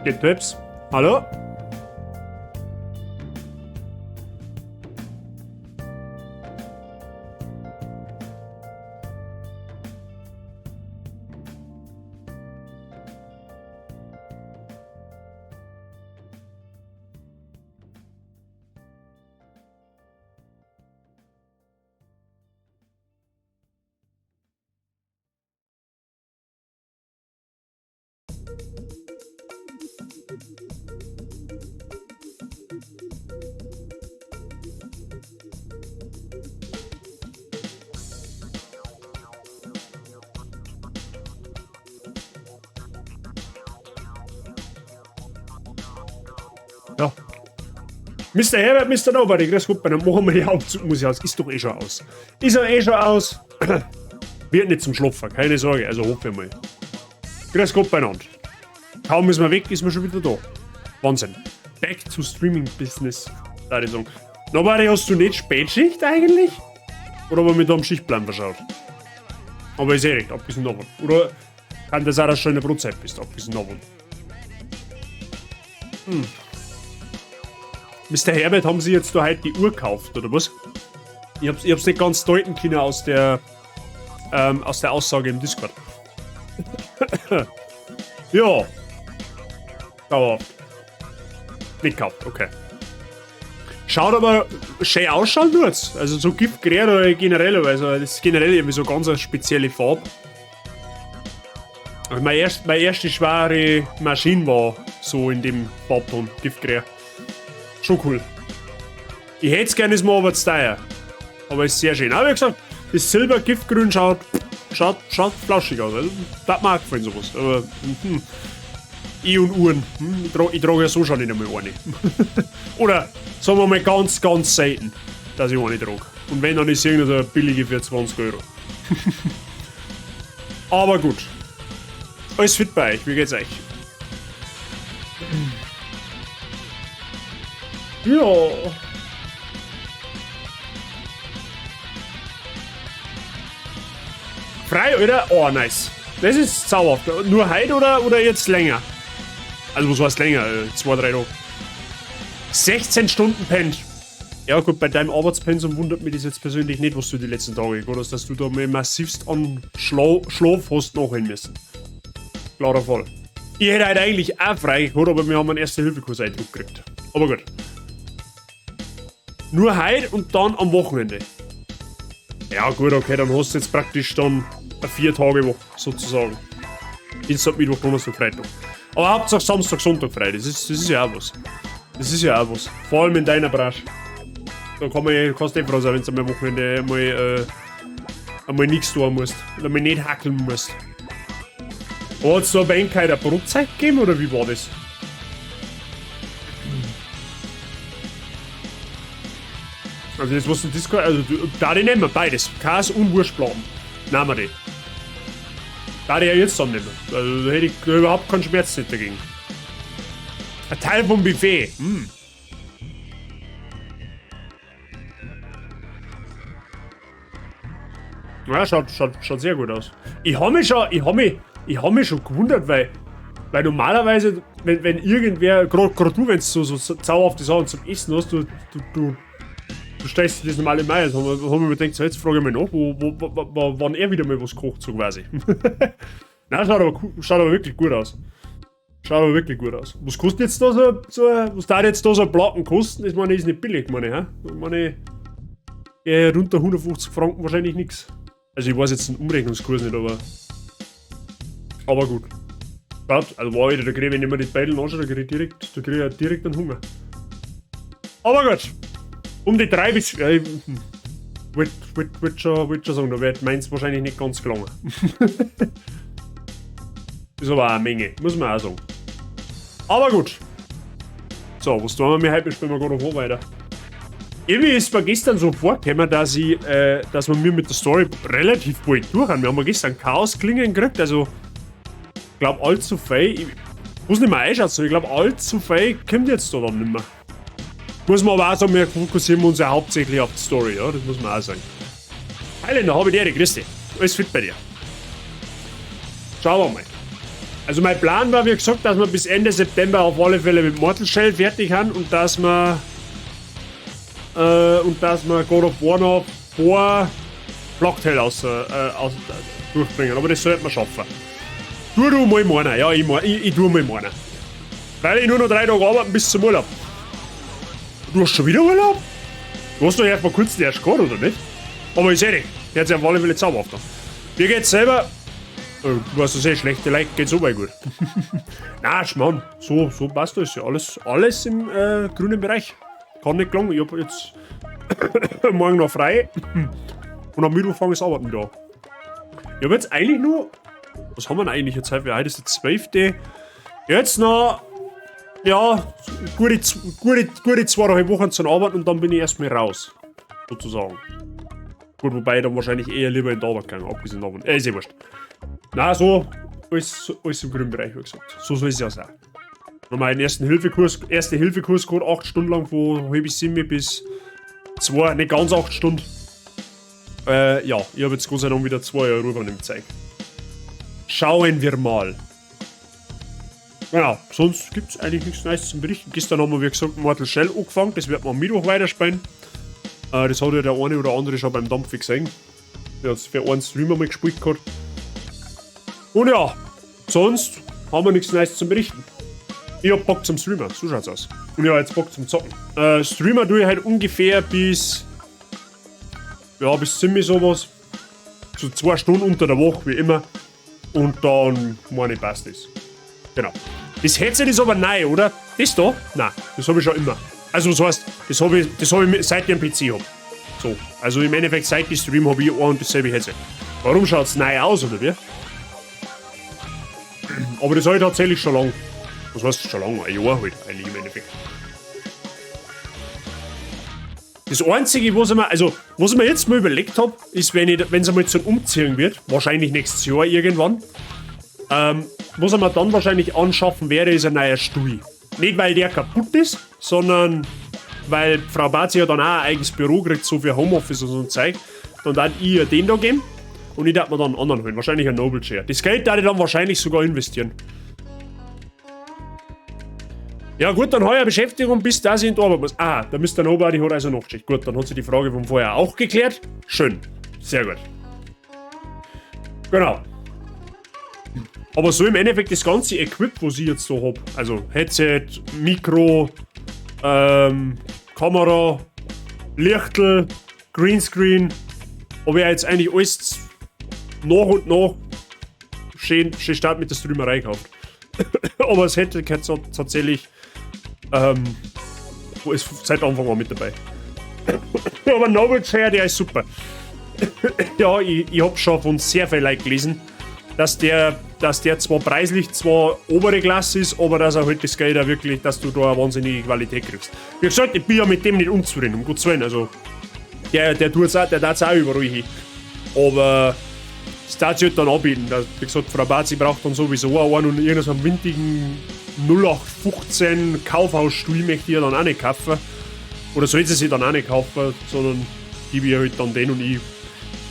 Geht Pips? Hallo? Ja. Mr. Herbert, Mr. Nobody, grüß Gott, dann machen wir die Hauptzugmusik aus. Ist doch eh schon aus. Ist ja eh schon aus. Wird nicht zum Schlafen, keine Sorge, also hoffe ich mal. Grüß Gott beieinander. Kaum ist man weg, ist man schon wieder da. Wahnsinn. Back to Streaming Business, würde ich sagen. Nobody, hast du nicht Spätschicht eigentlich? Oder haben wir mit am Schichtplan verschaut? Aber ist eh recht, ab bis in Abend. Oder kann das auch, dass du schon in der Brotzeit bist, ab bis in Abend. Mr. Herbert, haben Sie jetzt da heute die Uhr gekauft, oder was? Ich hab's nicht ganz deuten können aus der Aussage im Discord. Ja. Aber nicht gekauft, okay. Schaut aber schön ausschauen tut's. Also so Giftgerät oder generell, also das ist generell irgendwie so ganz eine spezielle Farbe. Also meine erste schwere Maschine war so in dem Farbton, Giftgerät. Schon cool. Ich hätte es gerne, ist mir aber zu teuer. Aber ist sehr schön. Aber wie gesagt, das Silber-Giftgrün schaut flauschig aus. Also, das mag gefallen sowas. Aber und Uhren. Ich trage ja so schon nicht einmal eine. Oder sagen wir mal ganz, ganz selten, dass ich eine trage. Und wenn, dann ist es irgendeine billige für 20 Euro. Aber gut. Alles fit bei euch. Wie geht's euch? Ja. Frei, oder? Oh, nice. Das ist zauberhaft. Nur heute oder jetzt länger? Also, was heißt länger? 2, 3 Tage. 16 Stunden pennt. Ja, gut, bei deinem Arbeitspensum wundert mich das jetzt persönlich nicht, was du die letzten Tage gemacht hast, dass du da mal massivst an Schlaf hast nachholen müssen. Klarer Fall. Ich hätte heute eigentlich auch frei gehabt, aber wir haben einen Erste-Hilfe-Kurs-Eindruck gekriegt. Aber gut. Nur heute und dann am Wochenende. Ja gut, okay, dann hast du jetzt praktisch dann eine 4-Tage-Woche sozusagen. Dienstag, Mittwoch, Donnerstag, Freitag. Aber Hauptsache Samstag, Sonntag frei. Das ist ja auch was. Das ist ja auch was. Vor allem in deiner Branche. Da kannst du froh sein, wenn du am Wochenende einmal nichts tun musst. Oder mal nicht hackeln musst. Hat es da bei Ihnen keine Brotzeit gegeben oder wie war das? Also das was du Discord, also da die nehmen wir beides. Kas und Wurstplatten. Nehmen wir die. Da die ja jetzt dann nehmen. Also da hätte ich überhaupt keinen Schmerz nicht dagegen. Ein Teil vom Buffet. Ja, schaut sehr gut aus. Ich hab mich schon gewundert, weil normalerweise, wenn irgendwer, gerade du, wenn du so zauberhafte Sachen zum Essen hast, du stellst dir das normal im Ei. Jetzt haben wir mir gedacht, so, jetzt frage ich mich nach, wann er wieder mal was kocht, so quasi. Nein, schaut aber wirklich gut aus. Schaut aber wirklich gut aus. Was kostet jetzt da was darf jetzt da so ein Platten kosten? Das meine ich, ist nicht billig, meine ich, hä? Ich meine, runter 150 Franken wahrscheinlich nichts. Also ich weiß jetzt den Umrechnungskurs nicht, aber gut. Schaut, also war wieder, da kriege ich, wenn ich mir die Beidel anschaue, da kriege ich direkt einen Hunger. Aber gut. Um die 3 bis... Ja, ich würde schon sagen, da wird meins wahrscheinlich nicht ganz gelangen. Ist aber auch eine Menge, muss man auch sagen. Aber gut. So, was tun wir heute? Spielen wir gerade auf weiter. Irgendwie ist mir gestern so vorgekommen, dass wir mir mit der Story relativ bald durch haben. Wir haben gestern Chaos-Klingen gekriegt, also ich glaube allzu viel. Ich muss nicht mehr einschätzen, ich glaube allzu viel kommt jetzt da dann nicht mehr. Muss man aber auch sagen, wir fokussieren uns ja hauptsächlich auf die Story, ja, das muss man auch sagen. Highlander, habe ich dir, grüß dich. Alles fit bei dir. Schauen wir mal. Also mein Plan war, wie gesagt, dass wir bis Ende September auf alle Fälle mit Mortal Shell fertig haben und dass wir God of War noch vor Blocktail durchbringen. Aber das sollten wir schaffen. Tu du mal morgen. Ja, ich tu mal morgen. Weil ich nur noch 3 Tage arbeiten bis zum Urlaub. Du hast schon wieder Urlaub? Du hast doch erst mal kurz erst gehabt, oder nicht? Aber ich seh dich. Der hat sich auf alle Fälle zauberhaft. Dir geht's selber. Du hast ja sehr schlechte Leute, geht's so weit gut. Na, Schmarrn, so passt das ja. Alles im grünen Bereich. Kann nicht gelingen. Ich hab jetzt morgen noch frei. Und am Mittwoch fange ich das Arbeiten wieder an. Ich hab jetzt eigentlich nur. Was haben wir denn eigentlich jetzt? Heute ist der 12. Jetzt noch. Ja, gute 2,5 Wochen zum Arbeiten und dann bin ich erstmal raus. Sozusagen. Gut, wobei ich dann wahrscheinlich eher lieber in die Arbeit gegangen, abgesehen davon. Ist eh wurscht. Na, so, alles im grünen Bereich, wie gesagt. So soll es ja sein. Noch meinen erste Hilfekurs gehabt, 8 Stunden lang, von halb 7 bis 2, nicht ganz 8 Stunden. Ja, ich habe jetzt Gott sei Dank wieder 2 Euro von dem Zeug. Schauen wir mal. Genau, sonst gibt es eigentlich nichts Neues zum Berichten. Gestern haben wir, wie gesagt, Mortal Shell angefangen, das wird man am Mittwoch weiterspielen. Das hat ja der eine oder andere schon beim Dampf gesehen. Der hat es für einen Streamer mal gespielt gehabt. Und ja, sonst haben wir nichts Neues zum Berichten. Ich hab Bock zum Streamer, so schaut's aus. Und ja, jetzt Bock zum Zocken. Streamer tue ich halt ungefähr bis ziemlich sowas. So 2 Stunden unter der Woche, wie immer. Und dann, meine ich, passt das. Genau. Das Headset ist aber neu, oder? Das da? Nein, das habe ich schon immer. Also, das heißt, das habe ich seit ich einen PC habe. So, also im Endeffekt, seit ich stream, habe ich ein und dasselbe Headset. Warum schaut's neu aus, oder wie? Aber das habe ich tatsächlich schon lang. Was heißt schon lange? Ein Jahr halt, eigentlich im Endeffekt. Das Einzige, was ich mir jetzt mal überlegt habe, ist, wenn es einmal zum Umziehen wird, wahrscheinlich nächstes Jahr irgendwann, was ich mir dann wahrscheinlich anschaffen werde, ist ein neuer Stuhl. Nicht, weil der kaputt ist, sondern weil Frau Bazi ja dann auch ein eigenes Büro kriegt, so für Homeoffice und so ein Zeug. Dann darf ich den da geben und ich darf mir dann einen anderen holen, wahrscheinlich einen Noble Chair. Das Geld darf ich dann wahrscheinlich sogar investieren. Ja gut, dann habe ich eine Beschäftigung, bis dass ich in die Arbeit muss. Ah, der Mr. Nobody hat also Nachtschicht. Gut, dann hat sich die Frage von vorher auch geklärt. Schön. Sehr gut. Genau. Aber so im Endeffekt das ganze Equip, was ich jetzt so habe. Also Headset, Mikro, Kamera, Lichtel, Greenscreen. Habe ich jetzt eigentlich alles nach und nach schön Start mit der Streamerei gekauft. Aber das Headset tatsächlich ist seit Anfang an mit dabei. Aber Noble Chair, der ist super. Ja, ich hab schon von sehr vielen Leuten gelesen, dass der zwar preislich zwar obere Klasse ist, aber dass er halt das Geld auch wirklich, dass du da eine wahnsinnige Qualität kriegst. Wie gesagt, ich bin ja mit dem nicht unzufrieden, um Gottes Willen. Also, der darf es auch überall hin. Aber das darf sich halt dann anbieten. Wie gesagt, Frau Bazi braucht dann sowieso einen und irgendeinen windigen 0815 Kaufhausstuhl möchte ich ja dann auch nicht kaufen. Oder soll sie sich dann auch nicht kaufen, sondern gebe ich halt dann den und ich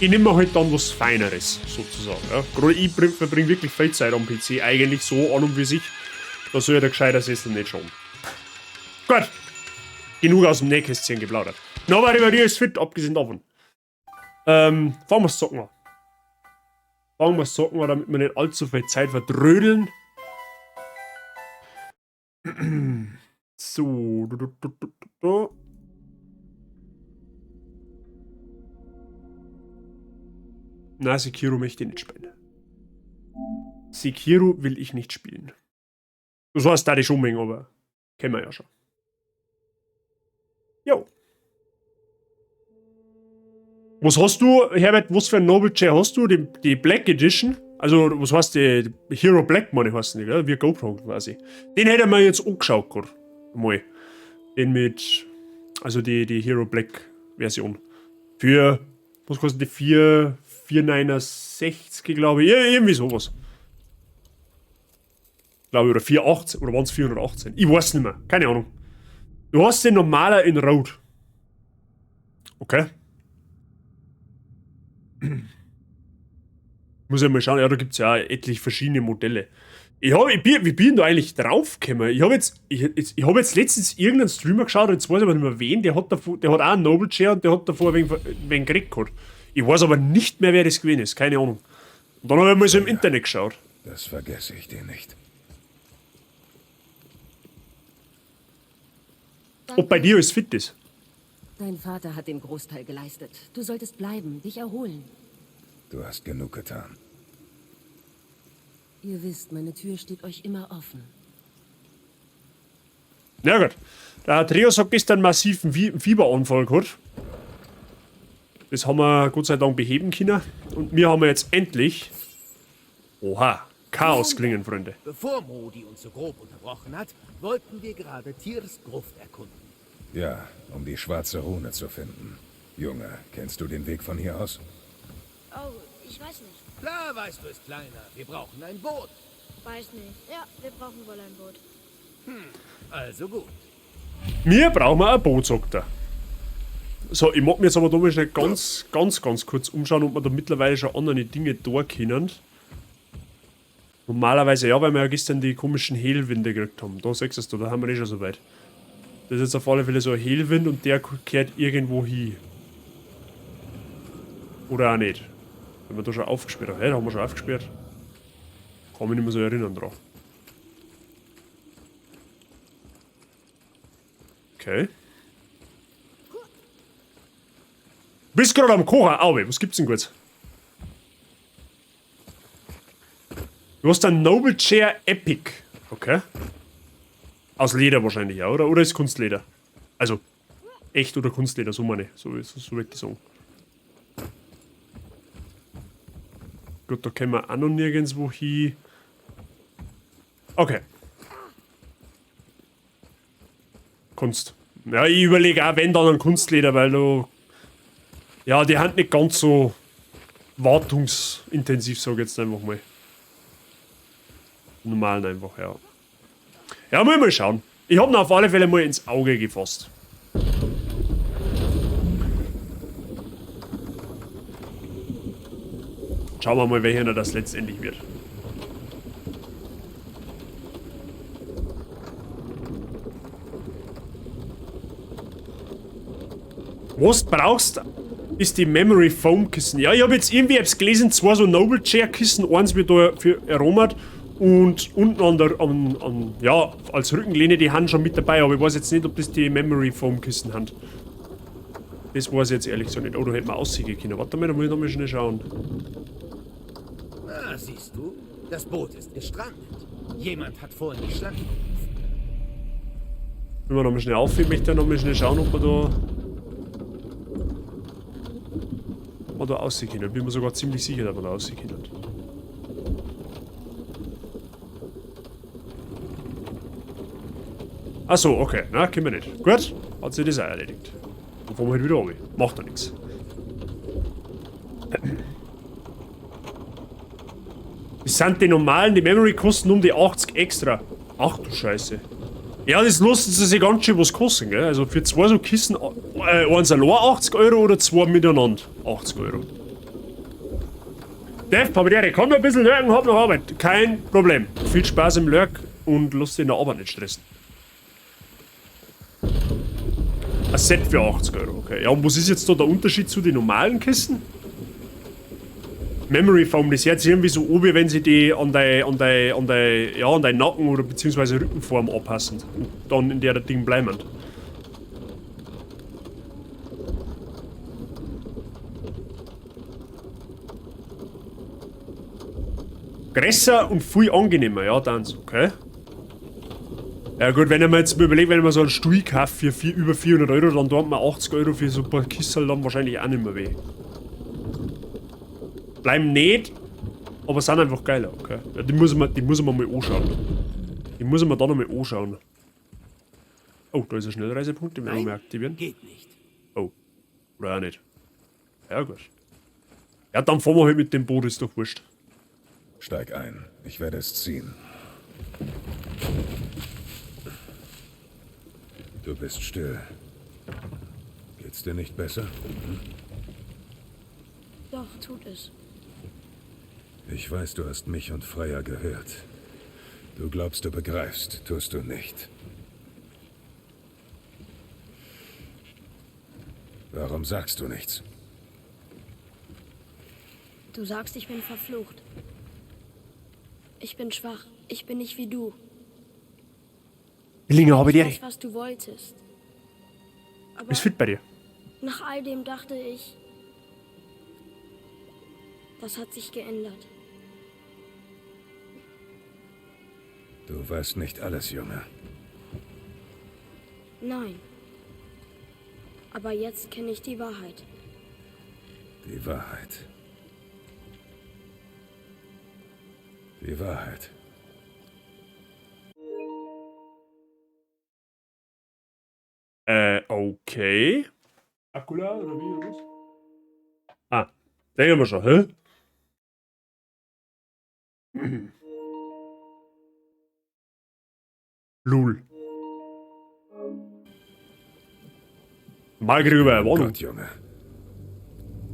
nehme mir halt dann was Feineres, sozusagen. Ja. Gerade ich verbringe wirklich viel Zeit am PC, eigentlich so an und für sich. Da soll ja der gescheiter Sessel nicht schauen. Gut, genug aus dem Nähkästchen geplaudert. Nobody über dir ist fit, abgesehen davon. Fangen wir das Zocken an. Damit wir nicht allzu viel Zeit verdrödeln. So. Na, Sekiro möchte ich nicht spielen. Sekiro will ich nicht spielen. Das heißt, da die schon mengen, aber kennen wir ja schon. Jo. Was hast du, Herbert, was für ein Noble Chair hast du? Die Black Edition? Also, was heißt die Hero Black, meine ich, heißt nicht, gell? Wie GoPro quasi. Den hätte ich mir jetzt angeschaut, gerade. Mal. Den mit, also die Hero Black Version. Für, was kostet die? 4,69, glaube ich. Ja, irgendwie sowas. Glaube ich, oder 4,18, oder waren es 418? Ich weiß nicht mehr, keine Ahnung. Du hast den normaler in Rot. Okay. Muss ja mal schauen, ja, da gibt es ja etliche verschiedene Modelle. Wie bin da eigentlich draufgekommen? Ich hab jetzt letztens irgendeinen Streamer geschaut, jetzt weiß ich aber nicht mehr wen, der hat auch einen Noble Chair und der hat davor wegen Krieg gehabt. Ich weiß aber nicht mehr, wer das gewesen ist, keine Ahnung. Und dann habe ich mal so im Internet geschaut. Das vergesse ich dir nicht. Ob bei dir alles fit ist. Dein Vater hat den Großteil geleistet. Du solltest bleiben, dich erholen. Du hast genug getan. Ihr wisst, meine Tür steht euch immer offen. Na gut. Der Trios hat gestern einen massiven Fieberanfall gehabt. Das haben wir Gott sei Dank beheben können. Und wir haben jetzt endlich... Oha, Chaos klingen, Freunde. Bevor Modi uns so grob unterbrochen hat, wollten wir gerade Tiers Gruft erkunden. Ja, um die schwarze Rune zu finden. Junge, kennst du den Weg von hier aus? Oh, ich weiß nicht. Klar weißt du es, Kleiner. Wir brauchen ein Boot. Weiß nicht. Ja, wir brauchen wohl ein Boot. Also gut. Wir brauchen ein Boot, sagt er. So, ich mag mir jetzt aber da mal schnell ganz kurz umschauen, ob wir da mittlerweile schon andere Dinge da können. Normalerweise ja, weil wir ja gestern die komischen Hehlwinde gekriegt haben. Da siehst du, da haben wir schon so weit. Das ist jetzt auf alle Fälle so ein Hehlwind und der kehrt irgendwo hin. Oder auch nicht. Wenn wir da schon aufgesperrt haben. Hey, da haben wir schon aufgesperrt. Kann mich nicht mehr so erinnern dran. Okay. Bist gerade am Kochen. Auwe, was gibt's denn gut? Du hast ein Noble Chair Epic. Okay. Aus Leder wahrscheinlich auch, oder? Oder ist Kunstleder? Also, echt oder Kunstleder, so meine ich. So würde ich sagen. Gut, da können wir auch noch nirgendwo hin. Okay. Kunst. Ja, ich überlege auch, wenn dann ein Kunstleder, weil du... Ja, die Hand nicht ganz so wartungsintensiv, sage ich jetzt einfach mal. Normalen einfach, ja. Ja, muss ich mal schauen. Ich habe ihn auf alle Fälle mal ins Auge gefasst. Schauen wir mal, welcher das letztendlich wird. Was du brauchst, ist die Memory Foam Kissen. Ja, ich habe jetzt irgendwie gelesen, zwei so Noble Chair Kissen, eins wird da für Aromat und unten ja, als Rückenlehne die Hand schon mit dabei, aber ich weiß jetzt nicht, ob das die Memory Foam Kissen haben. Das weiß ich jetzt ehrlich so nicht. Oh, da hätten wir aussehen können. Warte mal, da muss ich nochmal schnell schauen. Ah, siehst du? Das Boot ist gestrandet. Jemand hat vorhin die Schlange gerufen. Wenn wir nochmal schnell auf, ich möchte nochmal schnell schauen, ob wir da aussehen können. Bin mir sogar ziemlich sicher, dass wir da aussehen können. Achso, okay. Na, können wir nicht. Gut, hat sich das auch erledigt. Dann fahren wir halt wieder runter. Macht doch nichts. Das sind die normalen, die Memory kosten um die 80 extra. Ach du Scheiße. Ja, das lassen sie sich ganz schön was kosten, gell? Also für zwei so Kissen, eins allein 80 Euro oder zwei miteinander 80 Euro. Dave, Pavadiere, kann noch ein bisschen lurken, hab noch Arbeit. Kein Problem. Viel Spaß im Lurk und lass dich in der Arbeit nicht stressen. Ein Set für 80 Euro, okay. Ja, und was ist jetzt da der Unterschied zu den normalen Kissen? Memory Foam, das hört sich irgendwie so an, wie wenn sie die an dein Nacken oder beziehungsweise Rückenform anpassen und dann in der Ding bleiben. Größer und viel angenehmer, ja, dann, okay. Ja gut, wenn ich mir jetzt überlege, wenn ich mir so einen Stuhl kaufe für über 400 Euro, dann tut man 80 Euro für so ein paar Kissel dann wahrscheinlich auch nicht mehr weh. Bleiben nicht, aber sind einfach geiler, okay. Ja, die muss man mal anschauen. Die muss man dann noch mal anschauen. Oh, da ist ein Schnellreisepunkt, den werden wir mal aktivieren. Geht nicht. Oh, oder auch nicht. Ja gut. Ja, dann fahren wir halt mit dem Boot, ist doch wurscht. Steig ein. Ich werde es ziehen. Du bist still. Geht's dir nicht besser? Doch, Doch, tut es. Ich weiß, du hast mich und Freya gehört. Du glaubst, du begreifst, tust du nicht. Warum sagst du nichts? Du sagst, ich bin verflucht. Ich bin schwach. Ich bin nicht wie du. Linge habe Ich dir. weiß, was du wolltest. Aber Ist fit bei dir. nach all dem dachte ich, das hat sich geändert. Du weißt nicht alles, Junge. Nein. Aber jetzt kenne ich die Wahrheit. Die Wahrheit. Die Wahrheit. Okay. Akula oder wie oder was? Ah, den haben wir schon, hä? Lul. Mal kriegen wir eine Warnung. Gott, Junge.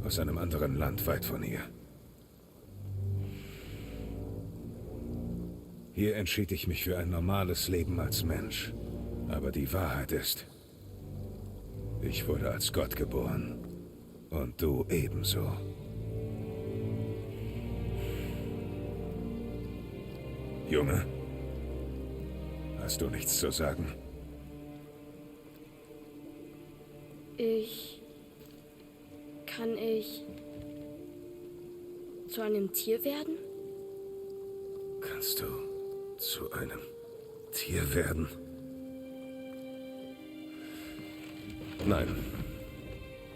Aus einem anderen Land weit von hier. Hier entschied ich mich für ein normales Leben als Mensch. Aber die Wahrheit ist, ich wurde als Gott geboren. Und du ebenso. Junge, hast du nichts zu sagen? Kann ich zu einem Tier werden? Kannst du zu einem Tier werden? Nein.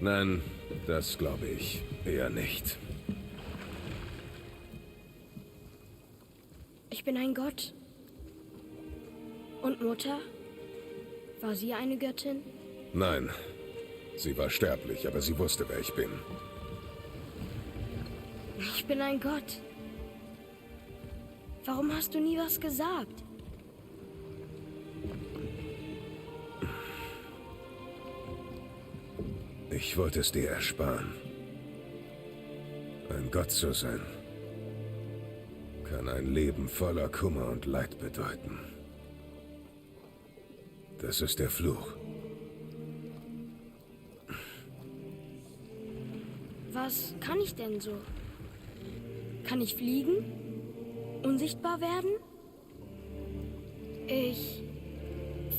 Nein, das glaube ich eher nicht. Ich bin ein Gott. Und Mutter? War sie eine Göttin? Nein. Sie war sterblich, aber sie wusste, wer ich bin. Ich bin ein Gott. Warum hast du nie was gesagt? Ich wollte es dir ersparen. Ein Gott zu sein, kann ein Leben voller Kummer und Leid bedeuten. Das ist der Fluch. Was kann ich denn so? Kann ich fliegen? Unsichtbar werden? Ich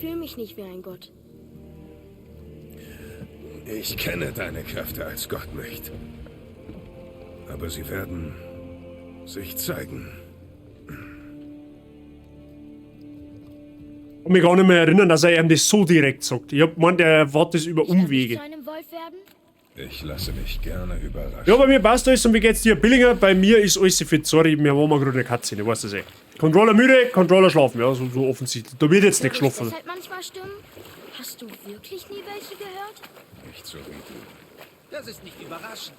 fühle mich nicht wie ein Gott. Ich kenne deine Kräfte als Gott nicht. Aber sie werden sich zeigen. Ich kann mich gar nicht mehr erinnern, dass er ihm das so direkt sagt. Ich hab gemeint, er wartet das über Ich kann nicht Umwege. zu einem Wolf werden? Ich lasse mich gerne überraschen. Ja, bei mir passt alles und wie geht's dir? Billinger, bei mir ist alles fit. Sorry, wir haben gerade eine Cutscene, weißt du das eh. Controller müde, Controller schlafen, ja, so offensichtlich. Da wird jetzt nicht Höre ich geschlafen. deshalb manchmal Stimmen? Hast du wirklich nie welche gehört? Nicht so wie du. Das ist nicht überraschend.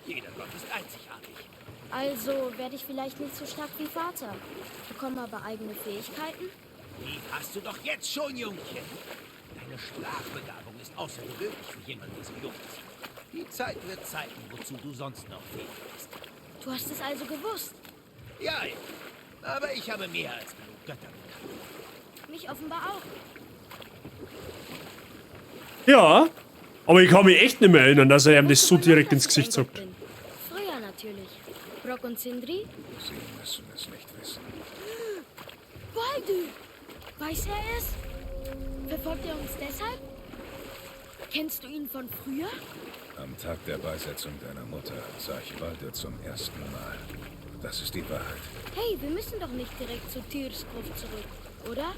Jeder Gott ist einzigartig. Also werde ich vielleicht nicht so stark wie Vater, bekomme aber eigene Fähigkeiten? Die hast du doch jetzt schon, Jungchen. Deine Sprachbegabung ist außergewöhnlich für jemanden so jung. Die Zeit wird zeigen, wozu du sonst noch fähig bist. Du hast es also gewusst. Ja, aber ich habe mehr als genug Götter bekannt. Mich offenbar auch. Ja, aber ich kann mich echt nicht mehr erinnern, dass er ihm das so direkt ins Gesicht sagt. Bin. Früher natürlich. Brock und Sindri? Sie müssen es nicht wissen. Baldur! Weiß er es? Verfolgt er uns deshalb? Kennst du ihn von früher? Am Tag der Beisetzung deiner Mutter sah ich Baldur zum ersten Mal. Das ist die Wahrheit. Hey, wir müssen doch nicht direkt zu Tyrs Gruft zurück, oder?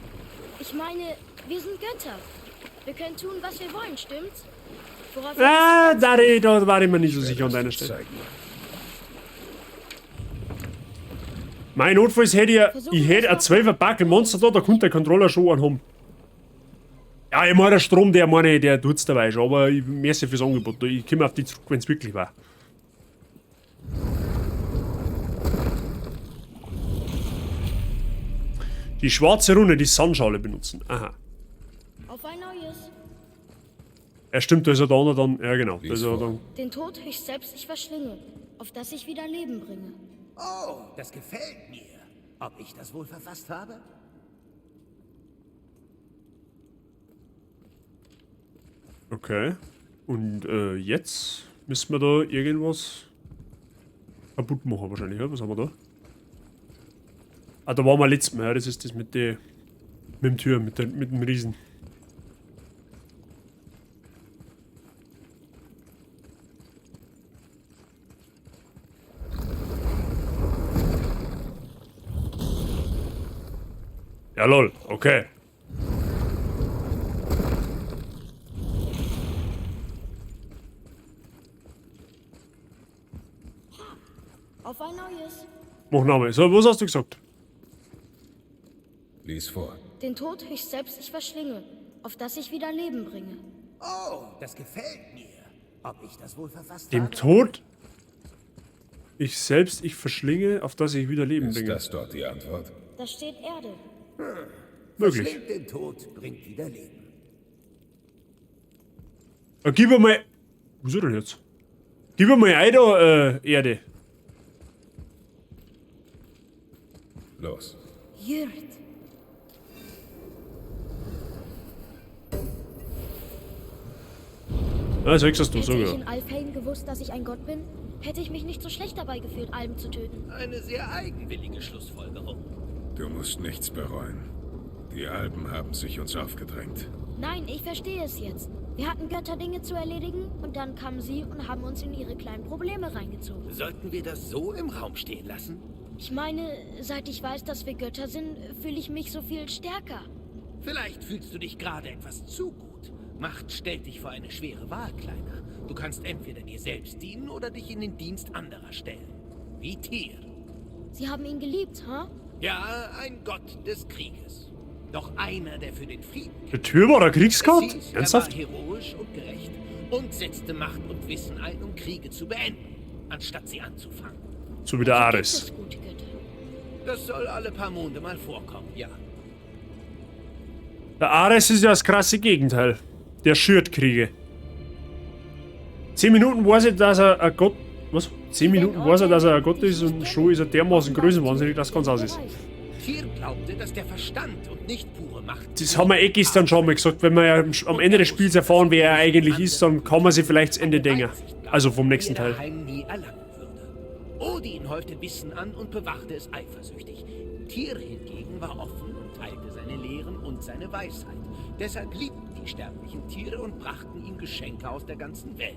Ich meine, wir sind Götter. Wir können tun, was wir wollen, stimmt's? Worauf Ah, da war ich mir nicht so sicher an deiner Stelle. Stelle. Mein Notfalls hätte ich hätte ein 12er Backel Monster da könnte der Controller schon einen haben. Ja, ich meine, der Strom, der tut's dabei schon, aber ich merci fürs Angebot. Ich komme auf die zurück, wenn's wirklich war. Die schwarze Runde, die Sandschale benutzen. Aha. Auf ein neues. Ja, stimmt, da ist er da dann. Ja, genau. Da ist er Lies vor. dann. Den Tod höchst selbst ich verschlinge. auf das ich wieder Leben bringe. Oh, das gefällt mir. Ob ich das wohl verfasst habe? Okay. Und jetzt müssen wir da irgendwas kaputt machen wahrscheinlich, ja? Was haben wir da? Ah, da waren wir letztes Mal, ja? Das ist das mit der mit dem Tür, mit dem Riesen. Ja lol, okay. Auf ein neues. Mach Name. So, was hast du gesagt? Lies vor. Den Tod höchst selbst ich verschlinge, auf das ich wieder Leben bringe. Oh, das gefällt mir. Ob ich das wohl verfasst Dem habe? Tod? Ich selbst, ich verschlinge, auf das ich wieder Leben Ist bringe. das dort die Antwort? Da steht Erde. Möglich. Verschlingt den Tod, bringt wieder Leben. Gib mir mal. Wo ist er denn jetzt? Gib mir mal ein da, Erde. Los. Jürt. Ah, sagst du Hätte so, ich ja. in Alfheim gewusst, dass ich ein Gott bin, hätte ich mich nicht so schlecht dabei gefühlt, Alben zu töten. Eine sehr eigenwillige Schlussfolgerung. Du musst nichts bereuen. Die Alben haben sich uns aufgedrängt. Nein, ich verstehe es jetzt. Wir hatten Götterdinge zu erledigen und dann kamen sie und haben uns in ihre kleinen Probleme reingezogen. Sollten wir das so im Raum stehen lassen? Ich meine, seit ich weiß, dass wir Götter sind, fühle ich mich so viel stärker. Vielleicht fühlst du dich gerade etwas zu gut. Macht stellt dich vor eine schwere Wahl, Kleiner. Du kannst entweder dir selbst dienen oder dich in den Dienst anderer stellen. Wie Tyr. Sie haben ihn geliebt, ha? Ja, ein Gott des Krieges. Doch einer, der für den Frieden kämpft. Der Tür war der Es Kriegsgott? hieß, Ernsthaft? Er war heroisch und gerecht und setzte Macht und Wissen ein, um Kriege zu beenden, anstatt sie anzufangen. So wie der Gibt Ares. es gute Götter? Das soll alle paar Monde mal vorkommen, ja. Der Ares ist ja das krasse Gegenteil. Der schürt Kriege. 10 Minuten weiß ich, dass er ein Gott. Was? 10 Minuten weiß er, dass er ein Gott ist und schon ist er dermaßen größenwahnsinnig, dass ganz aus ist. Tyr glaubte, dass der Verstand und nicht pure Macht... Das haben wir eh gestern schon mal gesagt. Wenn wir ja am Ende des Spiels erfahren, wer er eigentlich ist, dann kann man sich vielleicht das Ende denken. Also vom nächsten Teil. Heim nie erlangen würde. Odin häufte Wissen an und bewachte es eifersüchtig. Tyr hingegen war offen und teilte seine Lehren und seine Weisheit. Deshalb liebten die sterblichen Tiere und brachten ihm Geschenke aus der ganzen Welt.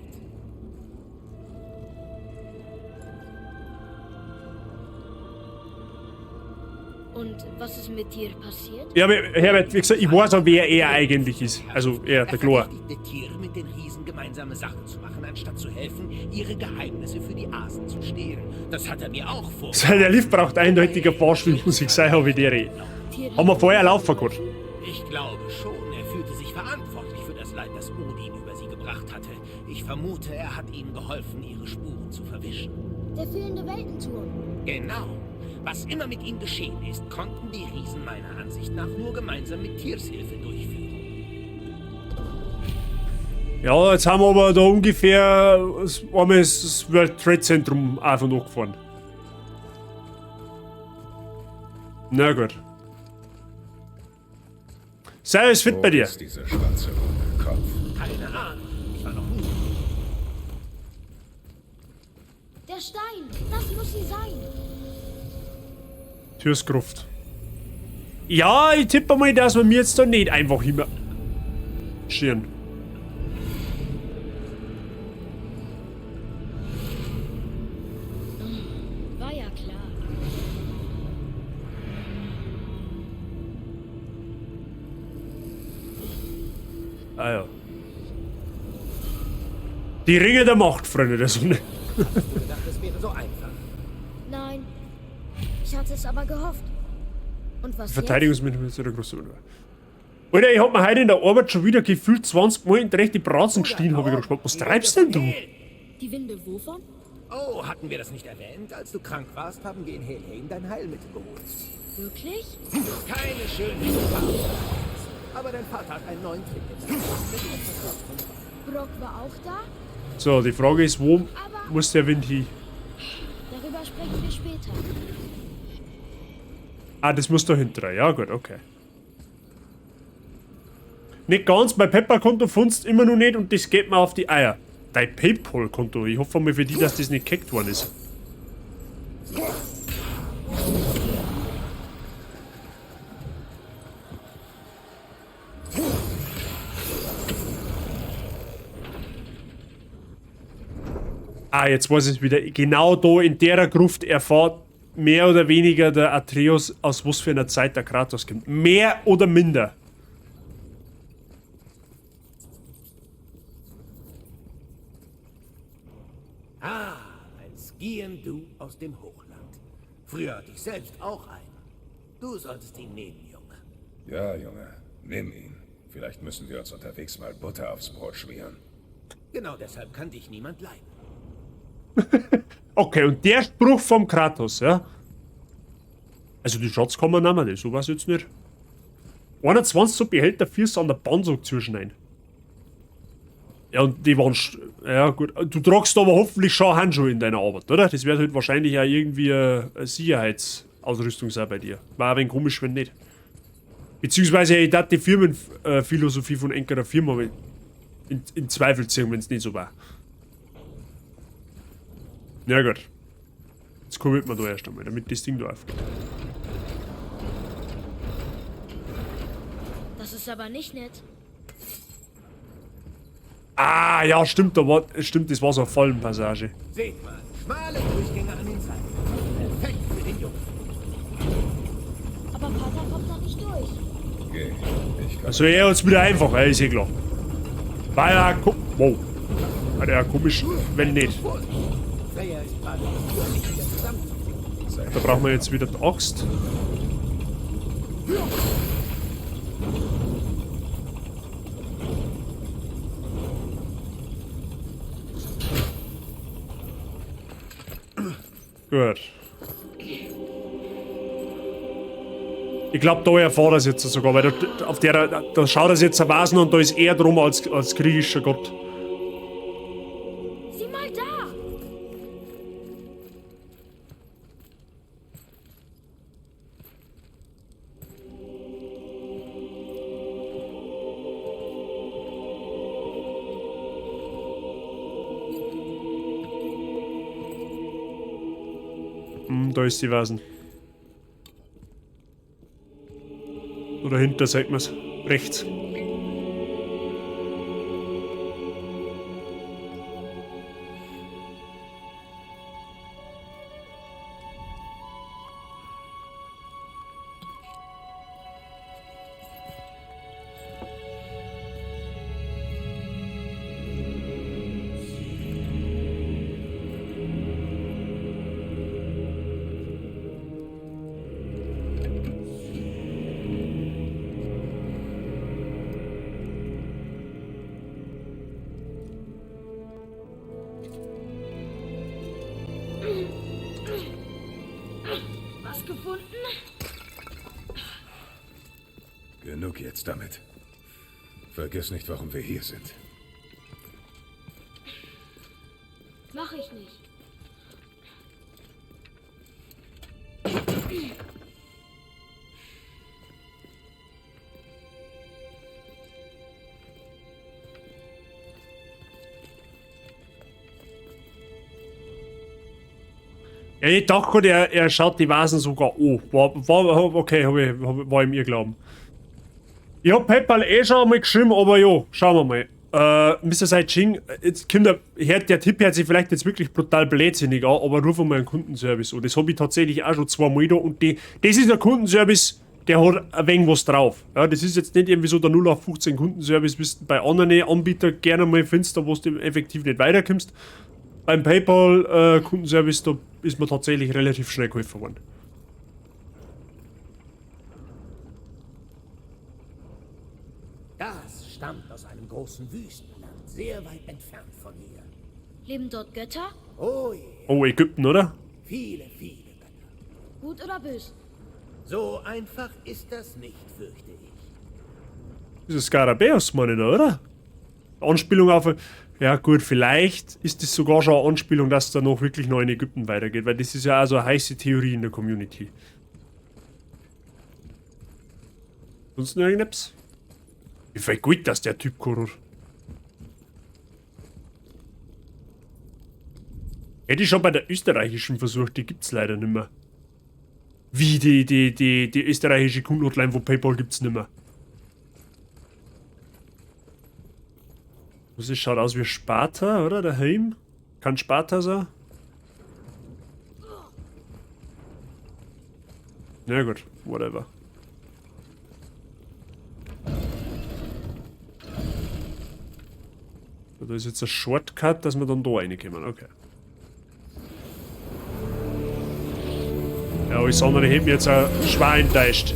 Und was ist mit dir passiert? Ja, aber Herbert, wie gesagt, ich weiß auch, wer er eigentlich ist. Also er, der Chlor. verpflichtete Tiere mit den Riesen gemeinsame Sachen zu machen, anstatt zu helfen, ihre Geheimnisse für die Asen zu stehlen. Das hat er mir auch vor. Der Lift braucht eindeutig eine Fahrspielmusik, sei auch wie der. Haben wir vorher laufen gehabt. Ich glaube schon, er fühlte sich verantwortlich für das Leid, das Odin über sie gebracht hatte. Ich vermute, er hat ihnen geholfen, ihre Spuren zu verwischen. Der fehlende Weltenturm. Genau. Was immer mit ihm geschehen ist, konnten die Riesen meiner Ansicht nach nur gemeinsam mit Tyrs Hilfe durchführen. Ja, jetzt haben wir aber da ungefähr einmal das World Trade Zentrum einfach noch gefahren. Na gut. Sei alles fit bei Wo dir. ist dieser schwarze runde Kopf? Keine Ahnung. Ich war noch nie. Der Stein. Das muss sie sein. Türsgruft. Ja, ich tippe mal, dass wir mir jetzt da nicht einfach immer schirren. War ja klar. Ah ja. Die Ringe der Macht, Freunde der Sonne. Ich dachte, es wäre so einfach. Nein. Ich hatte es aber gehofft. Und was jetzt? Verteidigungsminister der große Bruder. Alter, ich hab mir heute in der Arbeit schon wieder gefühlt 20 Mal in die rechte Bratzen gestiegen, hab ich gesprochen. Was treibst denn du? Die Winde wovon? Oh, hatten wir das nicht erwähnt? Als du krank warst, haben wir in Helheim dein Heilmittel geholt. Wirklich? Keine schöne Erfahrung. Aber dein Vater hat einen neuen Trick jetzt. Brock war auch da? So, die Frage ist, wo muss der Wind hin? Ah, das muss da hinten rein. Ja, gut, okay. Nicht ganz, mein PayPal-Konto fundst immer noch nicht und das geht mir auf die Eier. Dein PayPal-Konto, ich hoffe mal für die, dass das nicht gehackt worden ist. Ah, jetzt weiß ich es wieder. Genau da in der Gruft erfahrt mehr oder weniger der Atreus, aus was für einer Zeit der Kratos kommt. Mehr oder minder. Ah, ein Skiendu aus dem Hochland. Früher hatte ich selbst auch einen. Du solltest ihn nehmen, Junge. Ja, Junge, nimm ihn. Vielleicht müssen wir uns unterwegs mal Butter aufs Brot schmieren. Genau deshalb kann dich niemand leiden. Okay, und der Spruch vom Kratos, ja? Also die Schatz kann man nehmen, das sowas jetzt nicht. 21 so Behälter, 4 an der Bandsog zuschneiden. Ja, und die waren... Ja, gut. Du tragst aber hoffentlich schon Handschuhe in deiner Arbeit, oder? Das wäre halt wahrscheinlich auch irgendwie eine Sicherheitsausrüstung sein bei dir. War ein wenig komisch, wenn nicht. Beziehungsweise ich dachte die Firmenphilosophie von einer Firma in Zweifel ziehen, wenn es nicht so war. Ja gut. Jetzt kommit man da erst einmal, damit das Ding läuft. Das ist aber nicht nett. Ah, ja, stimmt, das war so eine Fallenpassage. Seht mal, schmale Durchgänge an den Seiten. Perfekt für den Jungen. Aber Pater kommt da nicht durch. Geh, ich kann... Also er hat's wieder einfach, ist eh klar. War ja, wow. War ja komisch, wenn nicht. Freya ist gerade nicht wieder zusammen. Da brauchen wir jetzt wieder die Axt. Gut. Ich glaube, da erfahrt er es jetzt sogar, weil da schaut er es jetzt erweisen und da ist er drum als kriegischer Gott. Sieh mal da! Da ist die Vasen. Oder hinter, sagt man's. Rechts. Was gefunden? Genug jetzt damit. Vergiss nicht, warum wir hier sind. Mach ich nicht. Ja, ich dachte gerade, er schaut die Vasen sogar an. Okay, war ihm ihr Glauben. Ich hab PayPal eh schon einmal geschrieben, aber ja, schauen wir mal. Mr. Sai-Ching, jetzt kommt der Tipp hört sich vielleicht jetzt wirklich brutal blödsinnig an, aber ruf mal einen Kundenservice an. Das habe ich tatsächlich auch schon zweimal da und das ist ein Kundenservice, der hat ein wenig was drauf. Ja, das ist jetzt nicht irgendwie so der 0815 Kundenservice, wie du bei anderen Anbietern gerne mal findest, wo du effektiv nicht weiterkommst. Beim PayPal Kundenservice, da ist mir tatsächlich relativ schnell geholfen worden. Das stammt aus einem großen Wüstenland, sehr weit entfernt von hier. Leben dort Götter? Oh je, Oh, Ägypten, oder? viele, viele Götter. Gut oder böse? So einfach ist das nicht, fürchte ich. Das ist Skarabäus, meine ich, oder? Anspielung auf... Ja gut, vielleicht ist das sogar schon eine Anspielung, dass es da noch wirklich noch in Ägypten weitergeht, weil das ist ja auch so eine heiße Theorie in der Community. Sonst noch irgendetwas? Wie viel gut, dass der Typ kann. Hätte ich schon bei der österreichischen versucht, die gibt's leider nicht mehr. Wie die österreichische Kundenhotline von PayPal gibt's nicht mehr. Das schaut aus wie Sparta, oder? Daheim? Kann Sparta sein? Na gut, whatever. Da ist jetzt ein Shortcut, dass wir dann da reinkommen. Okay. Ja, alles andere hätte mich jetzt auch schwer enttäuscht.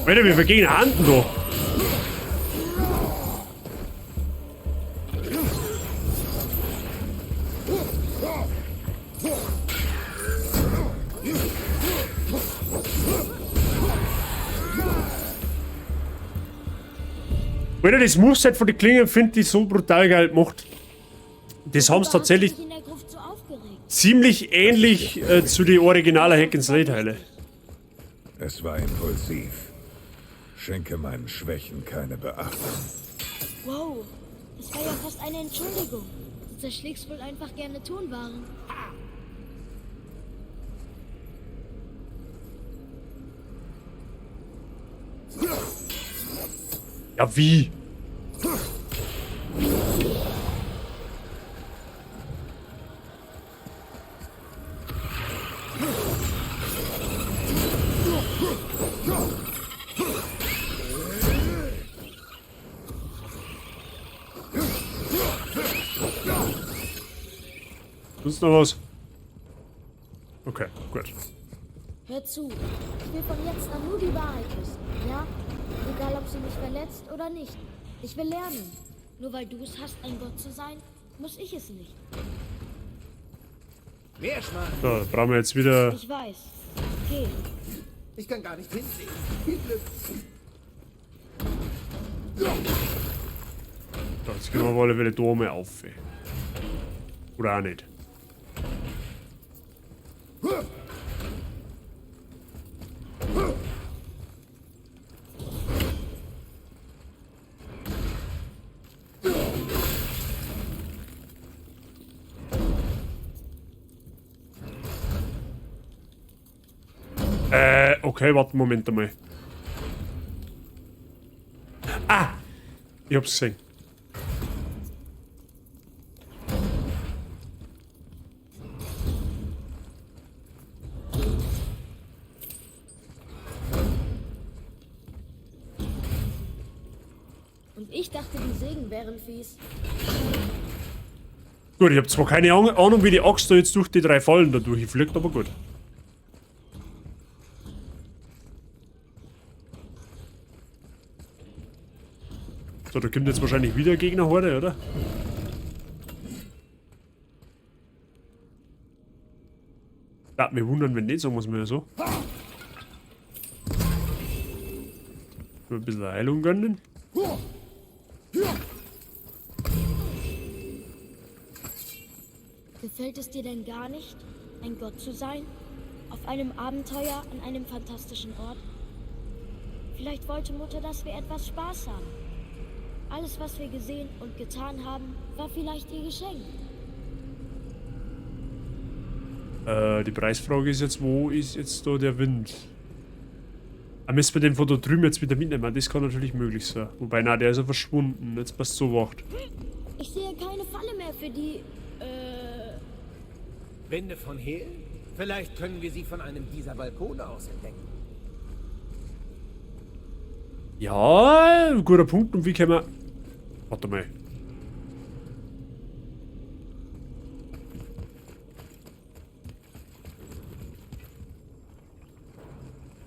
Alter, wir vergehen Handen da. Alter, das Moveset von den Klingen finde ich so brutal geil gemacht. Das haben sie tatsächlich in der Gruft so aufgeregt. ziemlich ähnlich zu den originalen Hack-and-Slay-Teile. Es war impulsiv. Schenke meinen Schwächen keine Beachtung. Wow, das war ja fast eine Entschuldigung. Du zerschlägst wohl einfach gerne Tonwaren. Ja, wie? Sonst noch was? Okay, gut. Hör zu, ich will von jetzt an nur die Wahrheit wissen, ja? Egal, ob sie mich verletzt oder nicht. Ich will lernen. Nur weil du es hast, ein Gott zu sein, muss ich es nicht. Meerschmal. So, brauchen wir jetzt wieder. Ich weiß. Geh. Ich kann gar nicht hinsehen. Viel Glück. So, jetzt gehen wir mal alle wieder da mal auf. Oder auch nicht. Okay, warte, Moment einmal. Ah! Ich hab's gesehen. Und ich dachte, die Segen wären fies. Gut, ich habe zwar keine Ahnung, wie die Axt da jetzt durch die 3 Fallen da durchfliegt, aber gut. So, da kommt jetzt wahrscheinlich wieder Gegnerhorde, oder? Ja, mir wundern, wenn nicht, sagen wir es mal so. Ein bisschen Heilung gönnen. Gefällt es dir denn gar nicht, ein Gott zu sein? Auf einem Abenteuer an einem fantastischen Ort? Vielleicht wollte Mutter, dass wir etwas Spaß haben. Alles, was wir gesehen und getan haben, war vielleicht ihr Geschenk. Die Preisfrage ist jetzt, wo ist jetzt da der Wind? Müssen wir den von da drüben jetzt wieder mitnehmen? Das kann natürlich möglich sein. Wobei, na, der ist ja verschwunden. Jetzt passt so wacht. Ich sehe keine Falle mehr für die, Wände von Hehl? Vielleicht können wir sie von einem dieser Balkone aus entdecken. Ja, guter Punkt. Und wie können wir... Warte mal.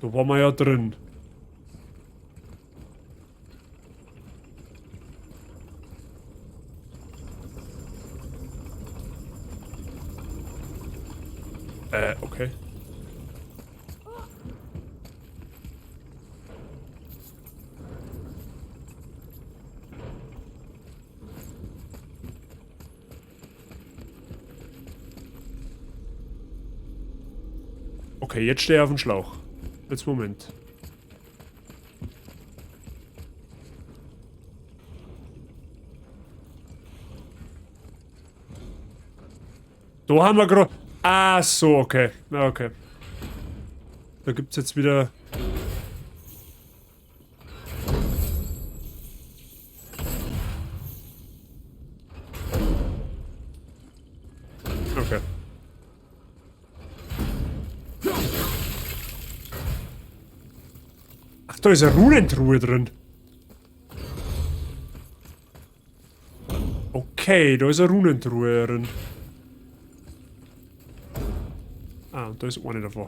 Da waren wir ja drin. Okay. Okay, jetzt stehe ich auf dem Schlauch. Jetzt Moment. Da haben wir gerade... Ah, so, okay. Ja, okay. Da gibt's jetzt wieder... Okay. Ach, da ist eine Runentruhe drin. Okay, da ist eine Runentruhe drin. Ah, und da ist eine davon.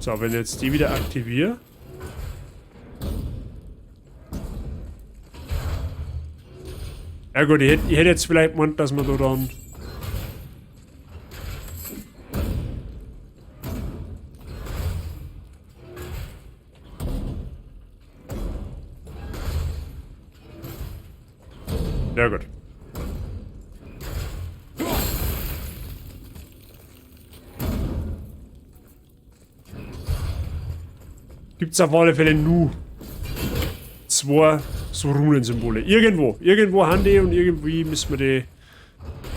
So, wenn ich jetzt die wieder aktiviere. Ja gut, ich hätte jetzt vielleicht gemeint, dass man da dann... Ja gut. Gibt's auf alle Fälle nur 2 so Runensymbole. Irgendwo haben die und irgendwie müssen wir die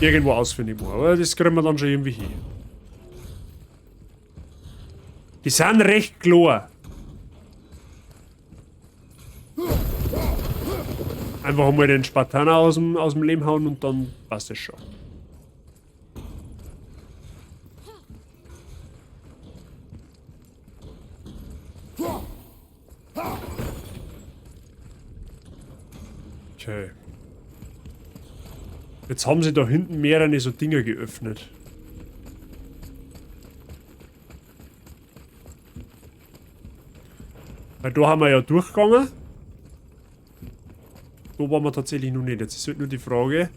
irgendwo ausfindig machen. Aber das kriegen wir dann schon irgendwie hin. Die sind recht klar. Einfach einmal den Spartaner aus dem Leben hauen und dann passt es schon. Okay. Jetzt haben sie da hinten mehrere so Dinger geöffnet. Weil da haben wir ja durchgegangen. Da waren wir tatsächlich noch nicht. Jetzt ist halt nur die Frage.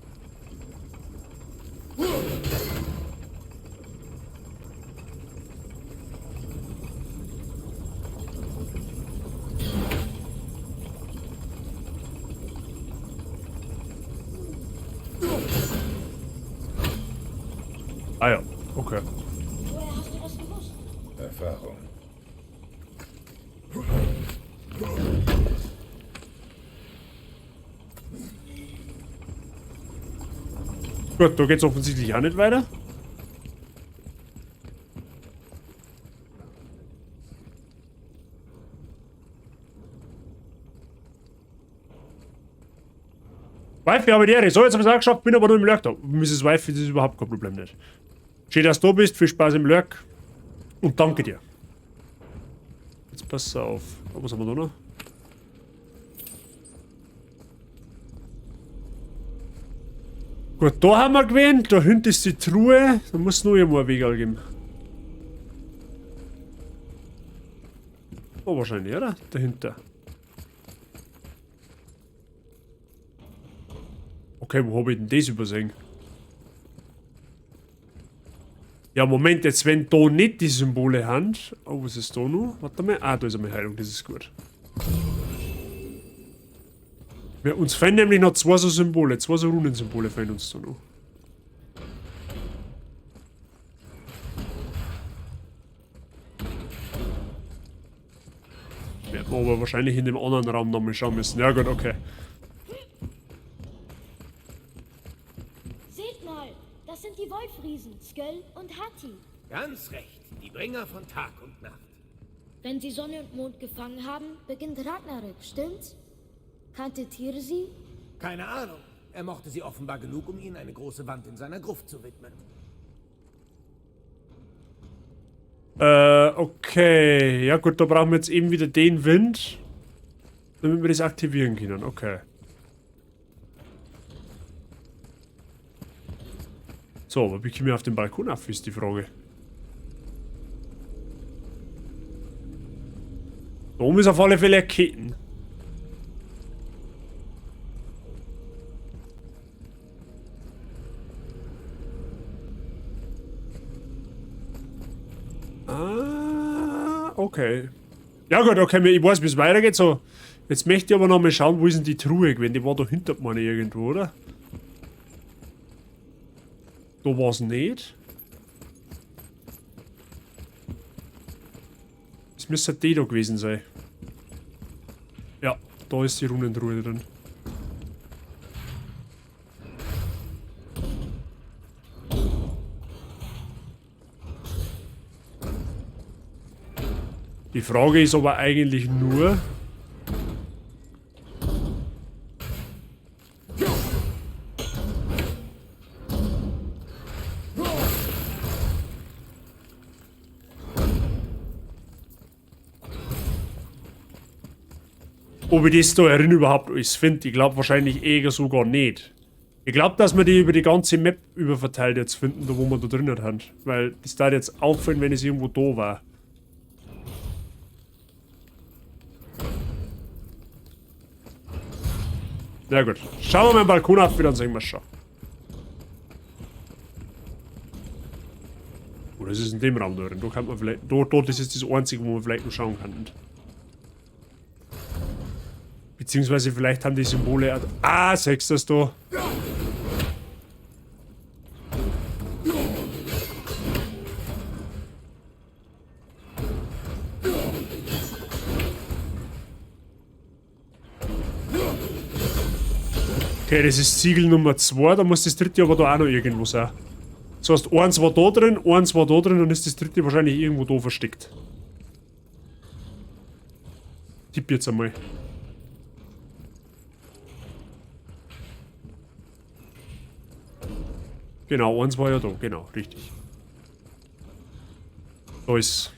Ah ja, okay. woher hast du das gewusst? Erfahrung. Gut, da geht's offensichtlich auch nicht weiter. Wifi habe ich die Ehre. So, jetzt habe ich es auch geschafft, bin aber nur im Lurk da. Mrs. Wifi, das ist überhaupt kein Problem nicht. Schön, dass du da bist, viel Spaß im Lurk. Und danke dir. Jetzt pass auf. Oh, was haben wir da noch? Gut, da haben wir gewählt. Da hinten ist die Truhe. Da muss es noch irgendwo einen Weg geben. Oh, wahrscheinlich, oder? Dahinter. Okay, wo habe ich denn das übersehen? Ja, Moment, jetzt wenn da nicht die Symbole haben. Oh, was ist da noch? Warte mal. Ah, da ist eine Heilung, das ist gut. Ja, uns fehlen nämlich noch zwei so Symbole, zwei so Runensymbole fehlen uns da noch. Werden wir aber wahrscheinlich in dem anderen Raum nochmal schauen müssen. Ja gut, okay. Seht mal, das sind die Wolfriesen, Sköll und Hati. Ganz recht, die Bringer von Tag und Nacht. Wenn sie Sonne und Mond gefangen haben, beginnt Ragnarök, stimmt's? Kannte Tyr sie? Keine Ahnung. Er mochte sie offenbar genug, um ihnen eine große Wand in seiner Gruft zu widmen. Okay. Ja gut, da brauchen wir jetzt eben wieder den Wind, damit wir das aktivieren können. Okay. So, aber wie kommen wir auf den Balkon auf, ist die Frage. Da oben ist auf alle Fälle eine Ketten. Ah, okay. Ja gut, okay, ich weiß, wie es weitergeht. So, jetzt möchte ich aber noch mal schauen, wo ist denn die Truhe gewesen? Die war da hinter mir irgendwo, oder? Da war es nicht. Es müsste die da gewesen sein. Ja, da ist die Runentruhe drin. Die Frage ist aber eigentlich nur... ob ich das da drin überhaupt alles finde. Ich glaube wahrscheinlich eher sogar nicht. Ich glaube, dass wir die über die ganze Map überverteilt jetzt finden, da wo wir da drinnen haben. Weil das darf jetzt auffallen, wenn es irgendwo da war. Na gut. Schauen wir mal den Balkon auf, dann sehen wir es schon. Oh, das ist in dem Raum da drin. Da kann man vielleicht... Dort ist jetzt das einzige, wo man vielleicht noch schauen kann. Beziehungsweise vielleicht haben die Symbole... Ah, sechst das da. Okay, das ist Siegel Nummer 2, da muss das dritte aber da auch noch irgendwo sein. Das heißt, eins war da drin, eins war da drin und ist das dritte wahrscheinlich irgendwo da versteckt. Tipp jetzt einmal. Genau, eins war ja da, genau, richtig. Da ist.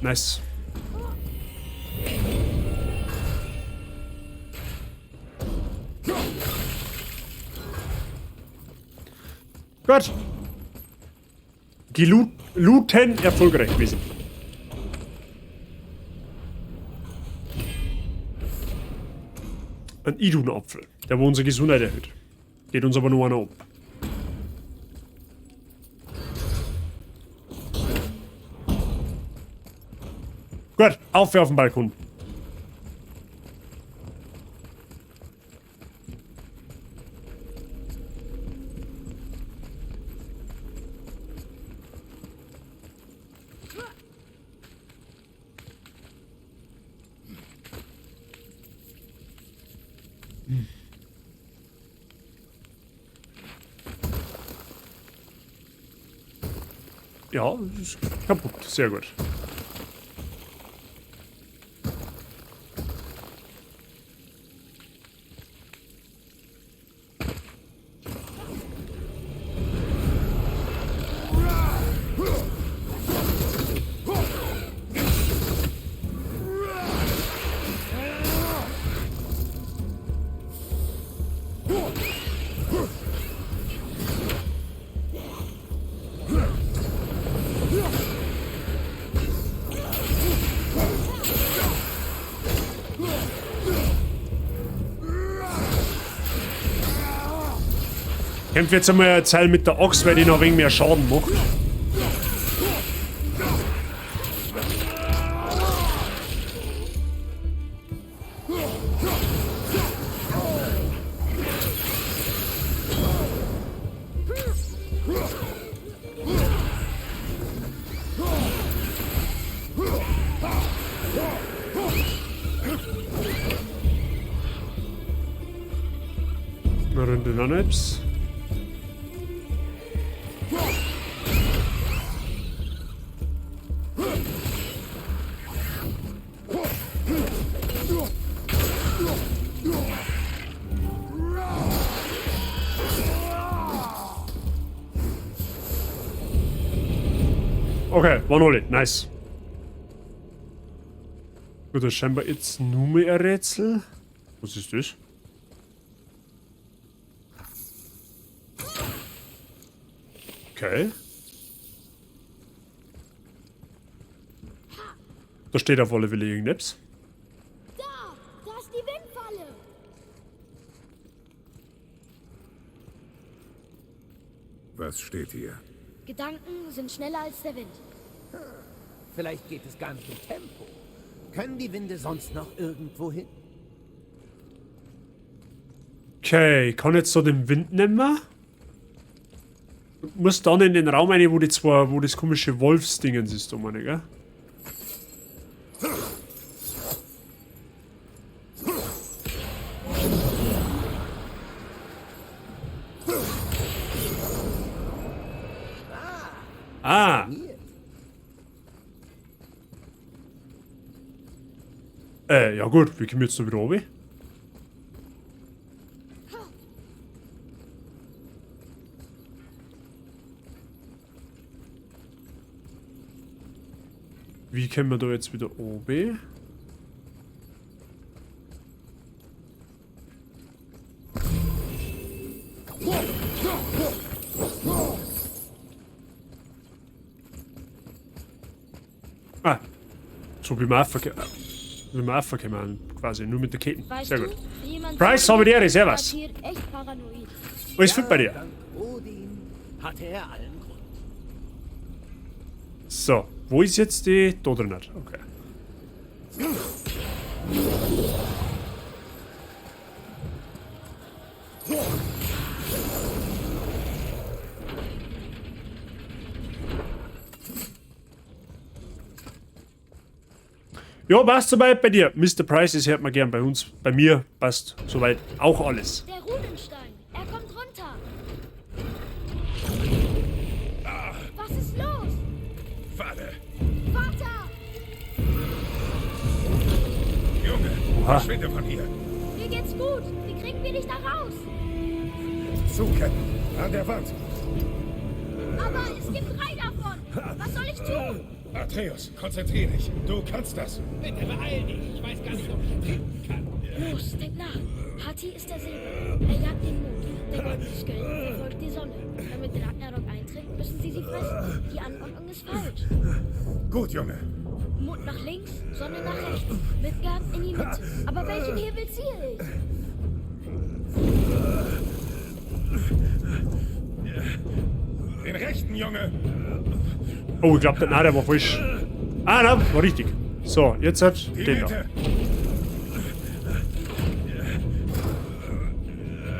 Nice. Gut. Gelooten erfolgreich gewesen. Ein Idun-Apfel, der wo unsere Gesundheit erhöht. Geht uns aber nur einer ab. Gut, auf den Balkon. Ja, das ist kaputt. Sehr gut. Kämpfe jetzt einmal eine Zeit mit der Axt, weil die noch ein wenig mehr Schaden macht. Eine Runde noch nichts. Okay, war alle. Nice. Gut, das ist scheinbar jetzt nur mehr ein Rätsel. Was ist das? Okay. Da steht auf alle Fälle irgendetwas. Da ist die Windfalle. Was steht hier? Gedanken sind schneller als der Wind. Vielleicht geht es gar nicht um Tempo. Können die Winde sonst noch irgendwo hin? Okay, ich kann jetzt so den Wind nehmen. Muss dann in den Raum rein, wo die zwei, wo das komische Wolfsdingens ist, meine, gell? Ah! Ja gut, wie kommen wir jetzt da wieder runter? Wie kommen wir da jetzt wieder oben? Ah, so wie wir aufgekommen quasi, nur mit der Ketten. Sehr gut. Price, habe die Ehre, servus. Echt paranoid. Alles fit bei dir? Dank Odin hatte er allen Grund. So, wo ist jetzt die... Da drin nicht, okay. Ja, passt soweit bei dir. Mr. Price ist hört man gern bei uns. Bei mir passt soweit auch alles. Der Runenstein, er kommt runter. Was ist los? Falle! Vater! Junge, Oha. verschwinde von hier! Mir geht's gut. Wie kriegen wir dich da raus? Zuketten! An der Wand! Aber es gibt 3 davon. Was soll ich tun? Atreus, konzentrier dich! Du kannst das! Bitte beeil dich. Ich weiß gar nicht, ob ich trinken kann. Los, denk nach. Hati ist der Silber. Er jagt den Mond. Der Gottesgöttin verfolgt die Sonne. Damit Ragnarok eintritt, müssen sie fressen. Die Anordnung ist falsch. Gut, Junge! Mond nach links, Sonne nach rechts. Midgard in die Mitte. Aber welchen Hebel ziehe ich? Den rechten, Junge! Oh, ich glaube, der war falsch. Ah, nein, war richtig. So, jetzt hat Die den da. Mitte!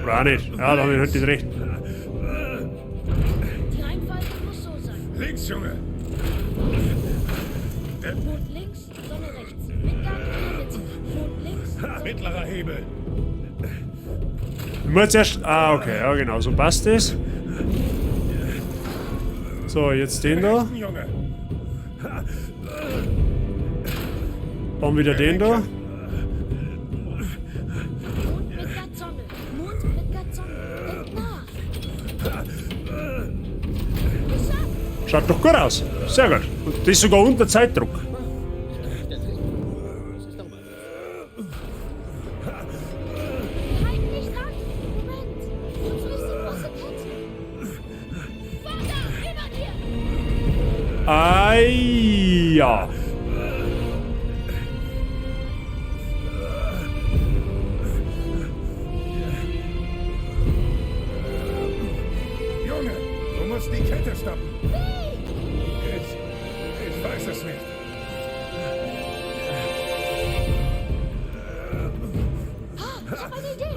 Oder auch nicht. Ja, da habe ich halt den rechten. Die Reihenfolge muss so sein. Links, Junge! Mond links, Sonne rechts. Midgard in der Mitte. Mond links, Sonne Mittlerer Hebel! Ich muss erst... Ah, okay, ja genau, so passt es. So, jetzt den da. Rechten, Junge! Dann wieder den da. Mond, Midgard, Sonne. Mond, Midgard, Sonne. Denk nach. Geschafft. Schaut doch gut aus. Sehr gut. Und das ist sogar unter Zeitdruck. Halt nicht an. Moment. Wozu ist die große Kette? Vater, über dir. Ei, ja. es nicht. Ich habe eine Idee.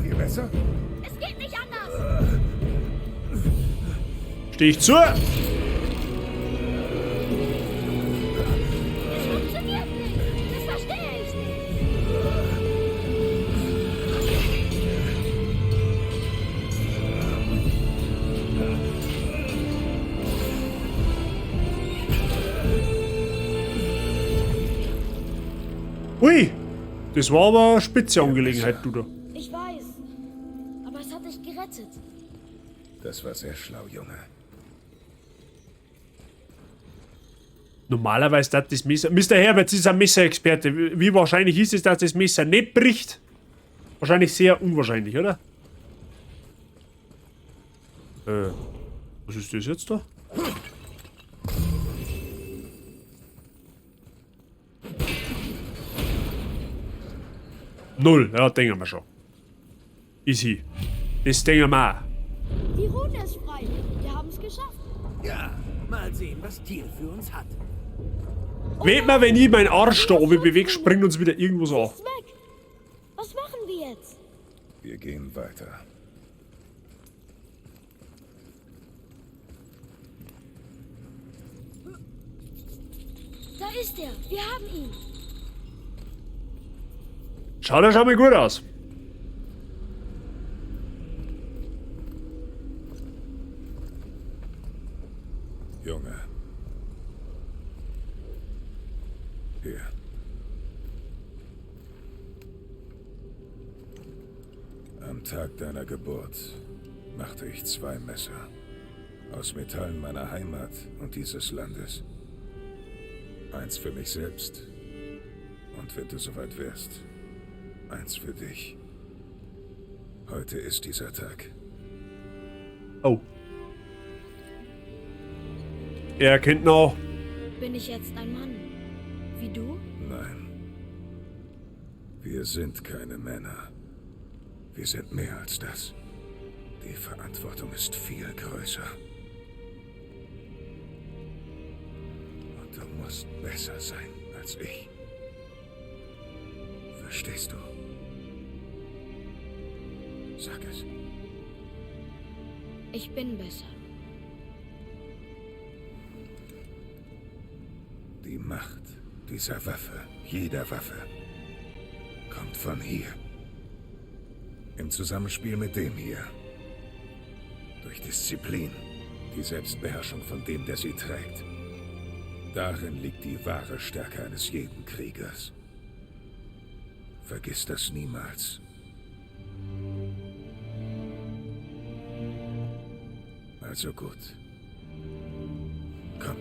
Viel besser? Es geht nicht anders. Steh ich zu? Es funktioniert nicht. Das verstehe ich nicht. Ui, das war aber eine spitze Angelegenheit, du da. Ich weiß. Aber es hat dich gerettet. Das war sehr schlau, Junge. Normalerweise hat das Messer... Mr. Herbert ist ein Messerexperte. Wie wahrscheinlich ist es, dass das Messer nicht bricht? Wahrscheinlich sehr unwahrscheinlich, oder? Was ist das jetzt da? Null, ja, denken wir schon. Easy. Das denken wir auch. Die Rune ist frei. Wir haben es geschafft. Ja, mal sehen, was Tyr für uns hat. Weht mal, wenn ich meinen Arsch da oben bewege, springt uns wieder irgendwas an. Ist weg. Was machen wir jetzt? Wir gehen weiter. Da ist er. Wir haben ihn. Schaut ja schon mal gut aus. Junge. Hier. Am Tag deiner Geburt machte ich 2 Messer. Aus Metallen meiner Heimat und dieses Landes. Eins für mich selbst. Und wenn du soweit wärst, eins für dich. Heute ist dieser Tag. Oh. Er kennt noch. Bin ich jetzt ein Mann? Wie du? Nein. Wir sind keine Männer. Wir sind mehr als das. Die Verantwortung ist viel größer. Und du musst besser sein als ich. Verstehst du? Sag es. Ich bin besser. Die Macht dieser Waffe, jeder Waffe, kommt von hier. Im Zusammenspiel mit dem hier. Durch Disziplin, die Selbstbeherrschung von dem, der sie trägt. Darin liegt die wahre Stärke eines jeden Kriegers. Vergiss das niemals. Also gut. Komm.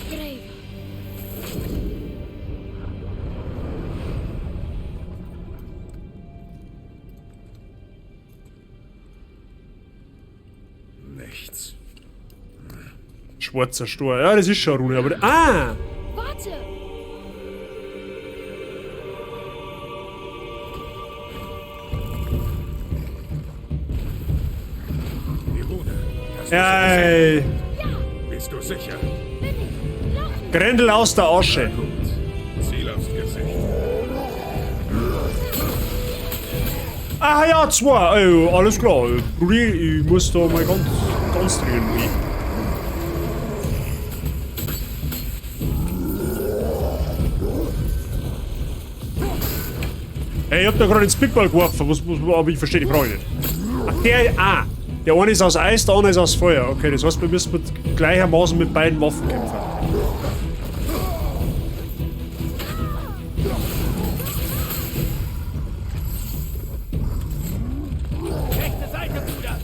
Graver. Nichts. Schwarzer Stor. Ja, das ist schon eine Rune, aber... Ah! Warte! Die Rune. Hast du Ey! sie? Bist du sicher? Bin ich. Laufen! Grendel aus der Asche. Gut. Ziel aufs Gesicht. Ah ja, 2. Alles klar. Brudi, ich muss da mal ganz dringend hin. Ey, ich hab da gerade ins Pitball geworfen, aber ich verstehe die Frage nicht. Ach, der eine ist aus Eis, der andere ist aus Feuer. Okay, das heißt, wir müssen gleichermaßen mit beiden Waffen kämpfen. Rechte Seite, Bruder!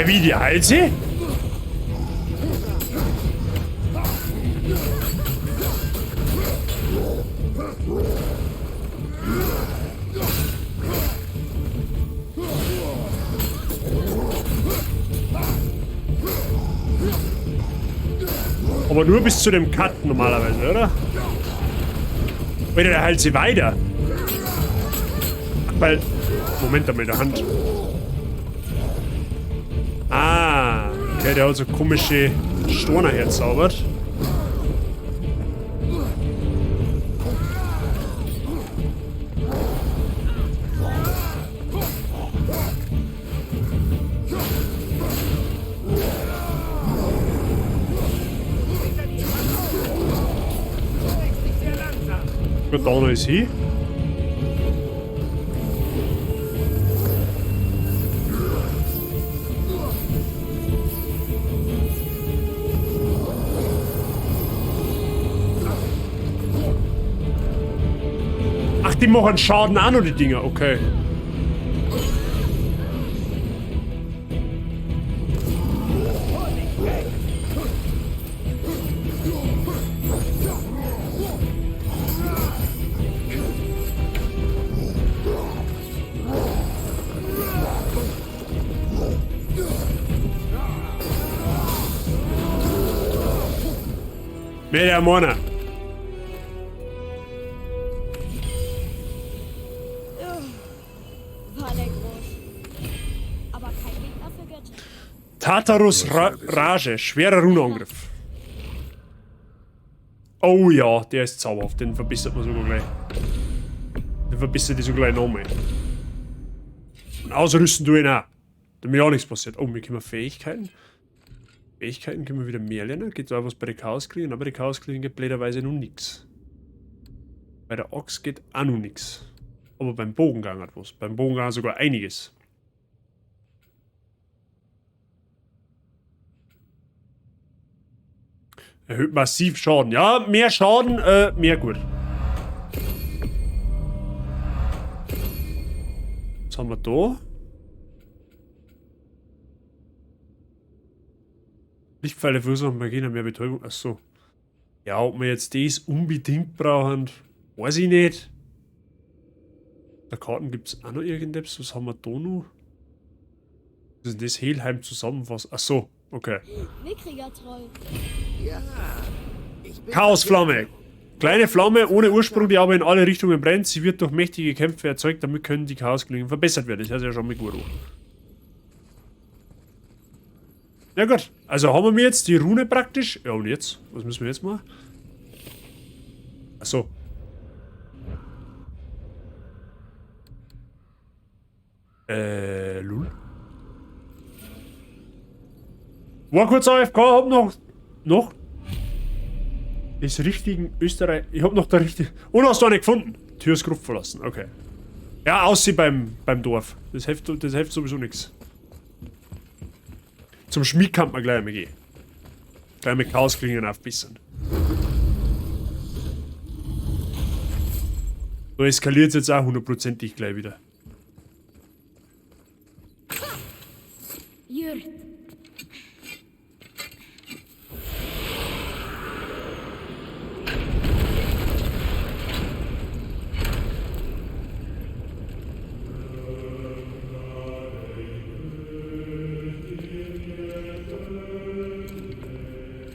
Wie die Halse? Aber nur bis zu dem Cut normalerweise, oder? Oder der hält sie weiter. Weil... Moment einmal in der Hand. Ah, okay, der hat so komische Storner herzaubert. Gut, da noch ist sie. Ach, die machen Schaden an, oder die Dinger, okay. Mehr der Mona. War der groß. Aber kein Gegner für Götter. Tartarus Rage, schwerer Runenangriff. Oh ja, der ist zauberhaft, den verbessert man sogar gleich. Den verbessert die sogar gleich nochmal. Und ausrüsten du ihn auch. Damit auch nichts passiert. Oh, wir können Fähigkeiten. Fähigkeiten können wir wieder mehr lernen. Geht da was bei der Chaosklingen, aber die Chaosklingen geht blöderweise noch nichts. Bei der Axt geht auch noch nichts. Aber beim Bogengang hat was. Beim Bogengang sogar einiges. Erhöht massiv Schaden. Ja, mehr Schaden, mehr gut. Was haben wir da? Lichtpfeile verursachen Magie, mehr Betäubung. Achso. Ja, ob wir jetzt das unbedingt brauchen, weiß ich nicht. Der Karten gibt es auch noch irgendetwas. Was haben wir da noch? Was ist denn das? Helheim zusammenfassen. Achso, okay. Mickriger Troll. Ja, ich bin... Chaosflamme. Kleine Flamme ohne Ursprung, die aber in alle Richtungen brennt. Sie wird durch mächtige Kämpfe erzeugt, damit können die Chaosklingen verbessert werden. Das heißt ja schon mal gut. Ja gut, also haben wir jetzt die Rune praktisch. Ja und jetzt? Was müssen wir jetzt machen? Achso. Lul. War kurz AFK, hab noch des richtigen Österreich. Ich hab noch der richtige. Und hast du nicht gefunden? Tür ist Gruppe verlassen, okay. Ja, aussieht beim Dorf. Das hilft sowieso nichts. Zum Schmied kann man gleich mal gehen. Gleich mit Chaosklingen aufbissen. So eskaliert es jetzt auch hundertprozentig gleich wieder. Jürg.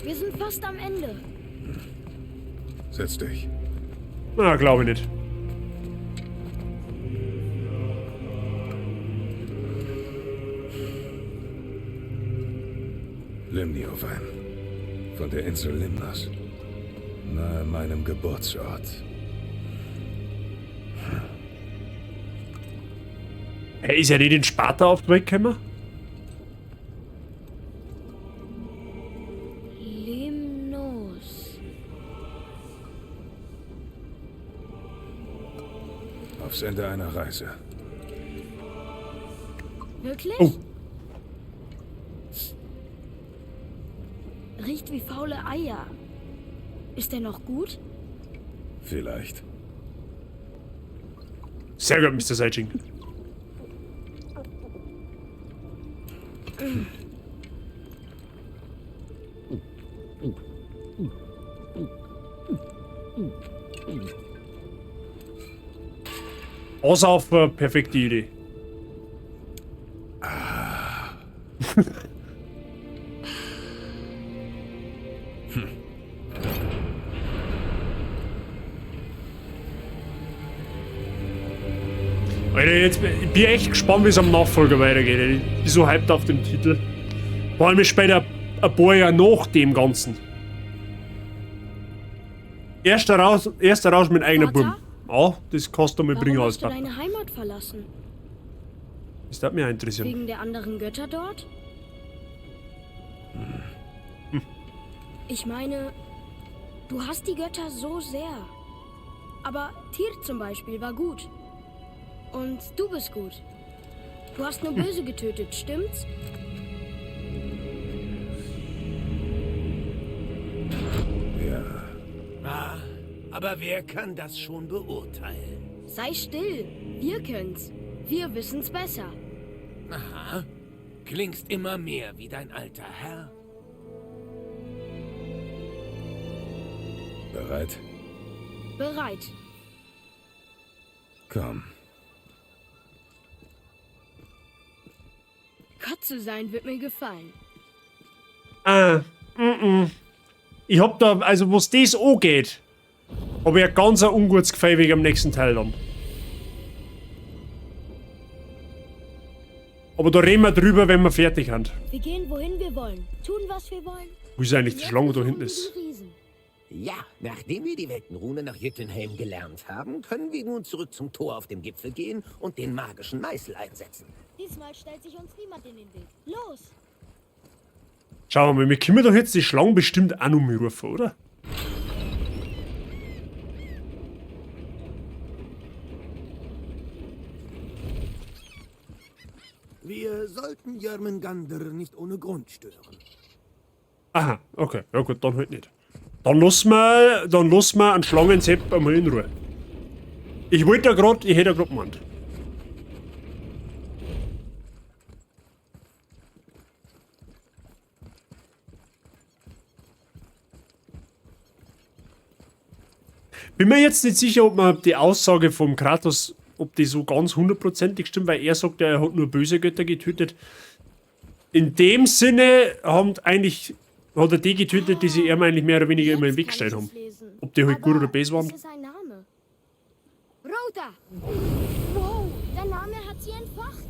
Wir sind fast am Ende. Setz dich. Na, glaube ich nicht. Limniovan. Von der Insel Limnos. Nahe meinem Geburtsort. Hey, ist ja nicht in Sparta auf die Welt gekommen? Limnos. Aufs Ende einer Reise. Wirklich? Oh. Riecht wie faule Eier. Ist der noch gut? Vielleicht. Sehr gut, Mr. Seijing. Außer auf perfekte Idee. Alter, jetzt, ich bin echt gespannt, wie es am Nachfolger weitergeht. Ich bin so hyped auf den Titel. Vor allem später ein paar Jahre nach dem Ganzen. Erster raus mit eigener Vater? Buben. Ja, das kannst du mal bringen Warum als hast du Papa. deine Heimat verlassen? Das würde mich auch interessieren. Wegen der anderen Götter dort? Ich meine, du hast die Götter so sehr. Aber Tyr zum Beispiel war gut. Und du bist gut. Du hast nur Böse getötet, stimmt's? Ja, Ah, aber wer kann das schon beurteilen? Sei still. Wir können's. Wir wissen's besser. Aha. Klingst immer mehr wie dein alter Herr. bereit? Bereit. Komm. Gott zu sein wird mir gefallen. Ich hab da, also was das angeht, hab ich ein ganz ungutes Gefühl wegen am nächsten Teil dann. Aber da reden wir drüber, wenn wir fertig sind. Wir gehen, wohin wir wollen. Tun, was wir wollen. Wo ist eigentlich die Schlange da hinten ist? Die Riesen. Ja, nachdem wir die Weltenrune nach Jötunheim gelernt haben, können wir nun zurück zum Tor auf dem Gipfel gehen und den magischen Meißel einsetzen. Diesmal stellt sich uns niemand in den Weg. Los! Schauen wir mal, wir können doch jetzt die Schlange bestimmt auch noch mal rufen, oder? Wir sollten Jörmungandr nicht ohne Grund stören. Aha, okay, ja gut, dann halt nicht. Dann lassen wir einen Schlangensepp einmal in Ruhe. Ich hätte ja grad gemeint. Bin mir jetzt nicht sicher, ob man die Aussage vom Kratos, ob die so ganz hundertprozentig stimmt, weil er sagt, er hat nur böse Götter getötet. In dem Sinne hat er die getötet, die sie ihm eigentlich mehr oder weniger immer im Weg gestellt haben. Ob die halt gut oder böse waren. Das ist ein Name. Rota! Wow, der Name hat sie entfacht.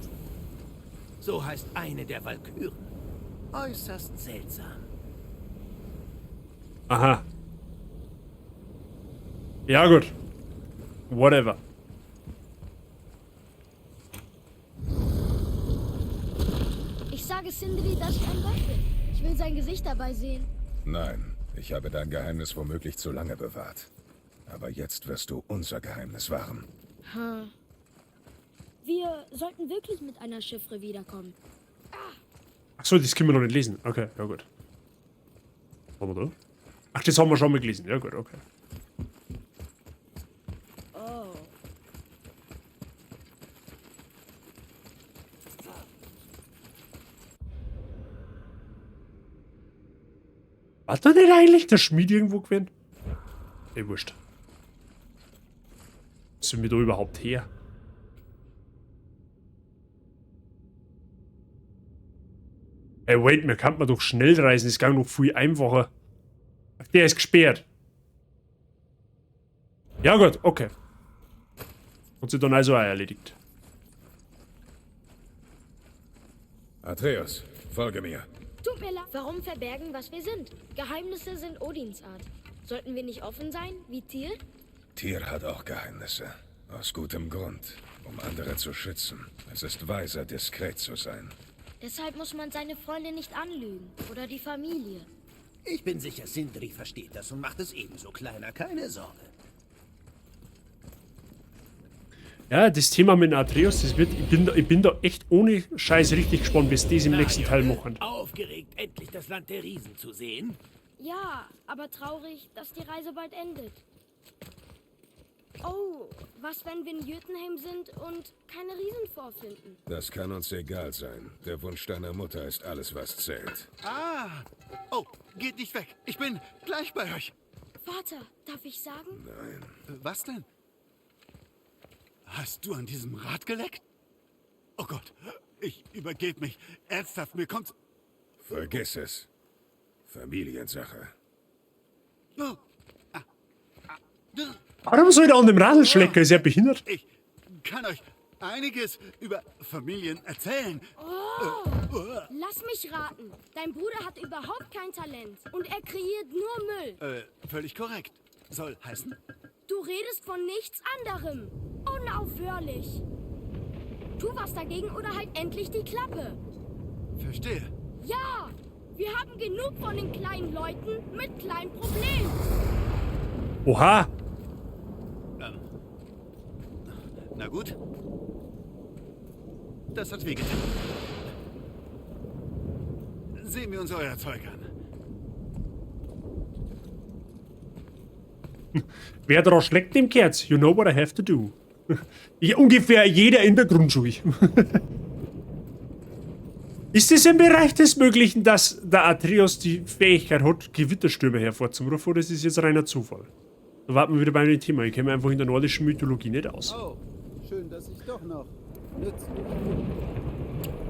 So heißt eine der Walküren. Äußerst seltsam. Aha. Ja gut. Whatever. Ich sage Sindri, das ist ein Waffel. Ich will sein Gesicht dabei sehen. Nein, ich habe dein Geheimnis womöglich zu lange bewahrt. Aber jetzt wirst du unser Geheimnis wahren. Wir sollten wirklich mit einer Chiffre wiederkommen. Achso, das können wir noch nicht lesen. Okay, ja gut. Haben wir da? Ach, das haben wir schon mal gelesen. Ja gut, okay. Oh. War da nicht eigentlich der Schmied irgendwo gewesen? Ey, wurscht. Sind wir da überhaupt her? Ey, wait, mir kann man doch schnell reisen, das ging noch viel einfacher. Ach, der ist gesperrt. Ja gut, okay. Hat sich dann also auch erledigt. Atreus, folge mir. Tut mir leid. Warum verbergen, was wir sind? Geheimnisse sind Odins Art. Sollten wir nicht offen sein, wie Tyr? Tyr hat auch Geheimnisse. Aus gutem Grund. Um andere zu schützen. Es ist weiser, diskret zu sein. Deshalb muss man seine Freunde nicht anlügen. Oder die Familie. Ich bin sicher, Sindri versteht das und macht es ebenso kleiner. Keine Sorge. Ja, das Thema mit Atreus, das wird, ich bin da echt ohne Scheiß richtig gespannt, bis die es im nächsten Teil machen. Aufgeregt, endlich das Land der Riesen zu sehen. Ja, aber traurig, dass die Reise bald endet. Oh, was, wenn wir in Jötunheim sind und keine Riesen vorfinden? Das kann uns egal sein. Der Wunsch deiner Mutter ist alles, was zählt. Ah! Oh, geht nicht weg. Ich bin gleich bei euch. Vater, darf ich sagen? Nein. Was denn? Hast du an diesem Rad geleckt? Oh Gott, ich übergebe mich. Ernsthaft, mir kommt's... Vergiss es. Familiensache. Oh. Warum soll der an dem Radl schlecken? Ist er behindert? Ich kann euch einiges über Familien erzählen. Lass mich raten. Dein Bruder hat überhaupt kein Talent und er kreiert nur Müll. Völlig korrekt. Soll heißen? Du redest von nichts anderem. Unaufhörlich. Tu was dagegen oder halt endlich die Klappe. Verstehe. Ja, wir haben genug von den kleinen Leuten mit kleinen Problemen. Oha! Na gut. Das hat wehgetan. Sehen wir uns euer Zeug an. Wer drauf schlägt, dem Kerz. You know what I have to do. Ja, ungefähr jeder in der Grundschule. Ist es im Bereich des Möglichen, dass der Atreus die Fähigkeit hat, Gewitterstürme hervorzurufen, oder ist es jetzt reiner Zufall? Da warten wir wieder bei einem Thema. Ich kenne mich einfach in der nordischen Mythologie nicht aus. Oh, schön, dass ich doch noch nützlich.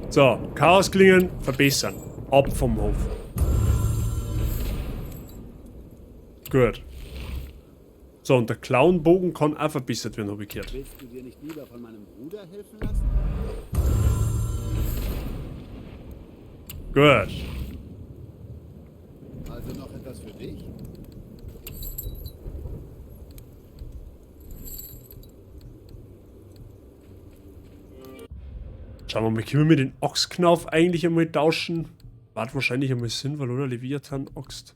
So, Chaosklingen verbessern. Ab vom Hof. Gut. So, und der Clownbogen kann auch verbessert werden, habe ich gehört. Willst du dir nicht lieber von meinem Bruder helfen lassen? Gut. Also noch etwas für dich? Schauen wir mal, können wir mit den Ochsknauf eigentlich einmal tauschen? War wahrscheinlich einmal sinnvoll, oder? Leviathan-Axt.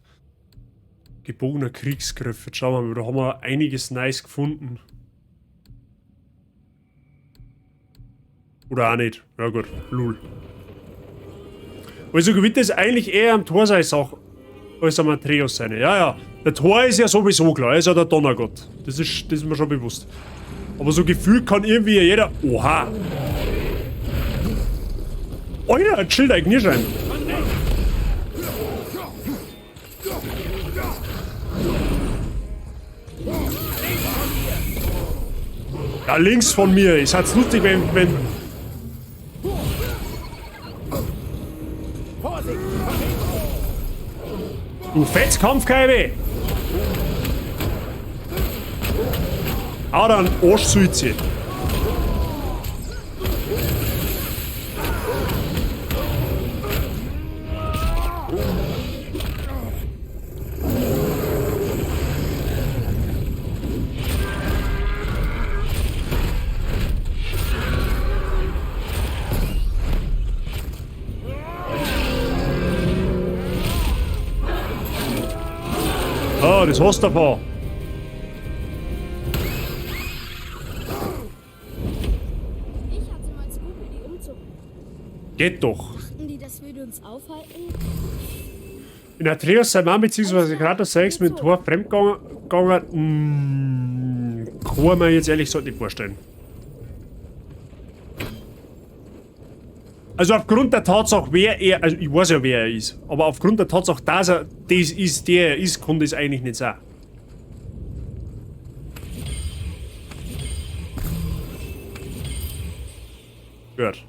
Gebogener Kriegsgriff. Jetzt schauen wir mal, da haben wir einiges nice gefunden. Oder auch nicht. Ja gut, lul. Also Gewitter ist eigentlich eher am Tor seine Sache, als am Atreus seine. Ja, ja. Der Tor ist ja sowieso klar, er ist ja der Donnergott. Das ist mir schon bewusst. Aber so gefühlt kann irgendwie jeder... Oha! Alter, ein Schild eigentlich nicht rein. Ja, links von mir. Ist halt lustig, wenn... Du Fetzkampfkeibe! Hau dann Arsch-Suizid. Oh, das hast du ein paar. Ich hatte mal Skrupel, die umzubringen. Geht doch. Dachten die, das würde uns aufhalten? In Atreus sein Mann bzw. Kratos selbst mit dem Tor fremdgegangen, kann man jetzt ehrlich gesagt nicht vorstellen. Also aufgrund der Tatsache, wer er, also ich weiß ja, wer er ist, aber aufgrund der Tatsache, dass er das ist, der er ist, kann das eigentlich nicht sein. Gut.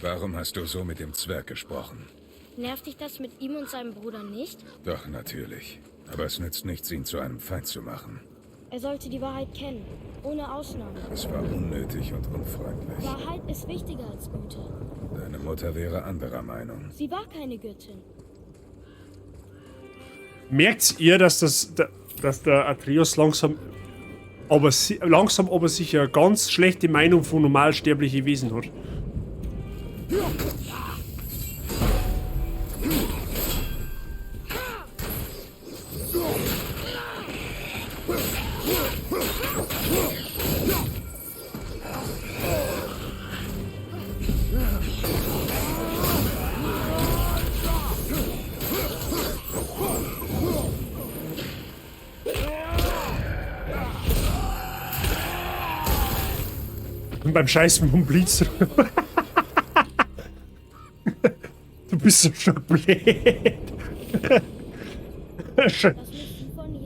Warum hast du so mit dem Zwerg gesprochen? Nervt dich das mit ihm und seinem Bruder nicht? Doch, natürlich. Aber es nützt nichts, ihn zu einem Feind zu machen. Er sollte die Wahrheit kennen, ohne Ausnahme. Es war unnötig und unfreundlich. Wahrheit ist wichtiger als Güte. Deine Mutter wäre anderer Meinung. Sie war keine Göttin. Merkt ihr, dass der Atreus langsam aber sicher eine ganz schlechte Meinung von normalsterblichen Wesen hat? Und beim Scheißen vom Blitz. Du bist so schon blöd.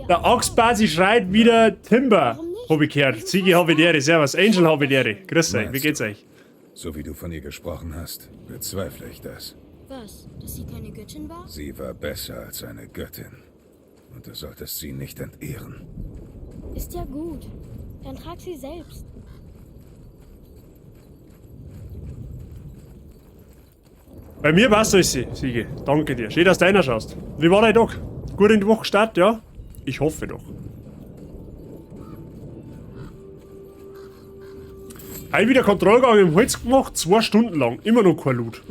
Der Ochsbasi schreit wieder Timber. Hab ich gehört. Ziege habe ich Ehre. Servus. Angel habe ich Ehre. Grüß euch. Wie geht's euch? So wie du von ihr gesprochen hast, bezweifle ich das. Was? Dass sie keine Göttin war? Sie war besser als eine Göttin. Und du solltest sie nicht entehren. Ist ja gut. Dann trag sie selbst. Bei mir passt alles, Siege. Danke dir. Schön, dass du reinschaust. Wie war dein Tag? Gut in die Woche gestartet, ja? Ich hoffe doch. Habe wieder Kontrollgang im Holz gemacht, 2 Stunden lang. Immer noch kein Loot.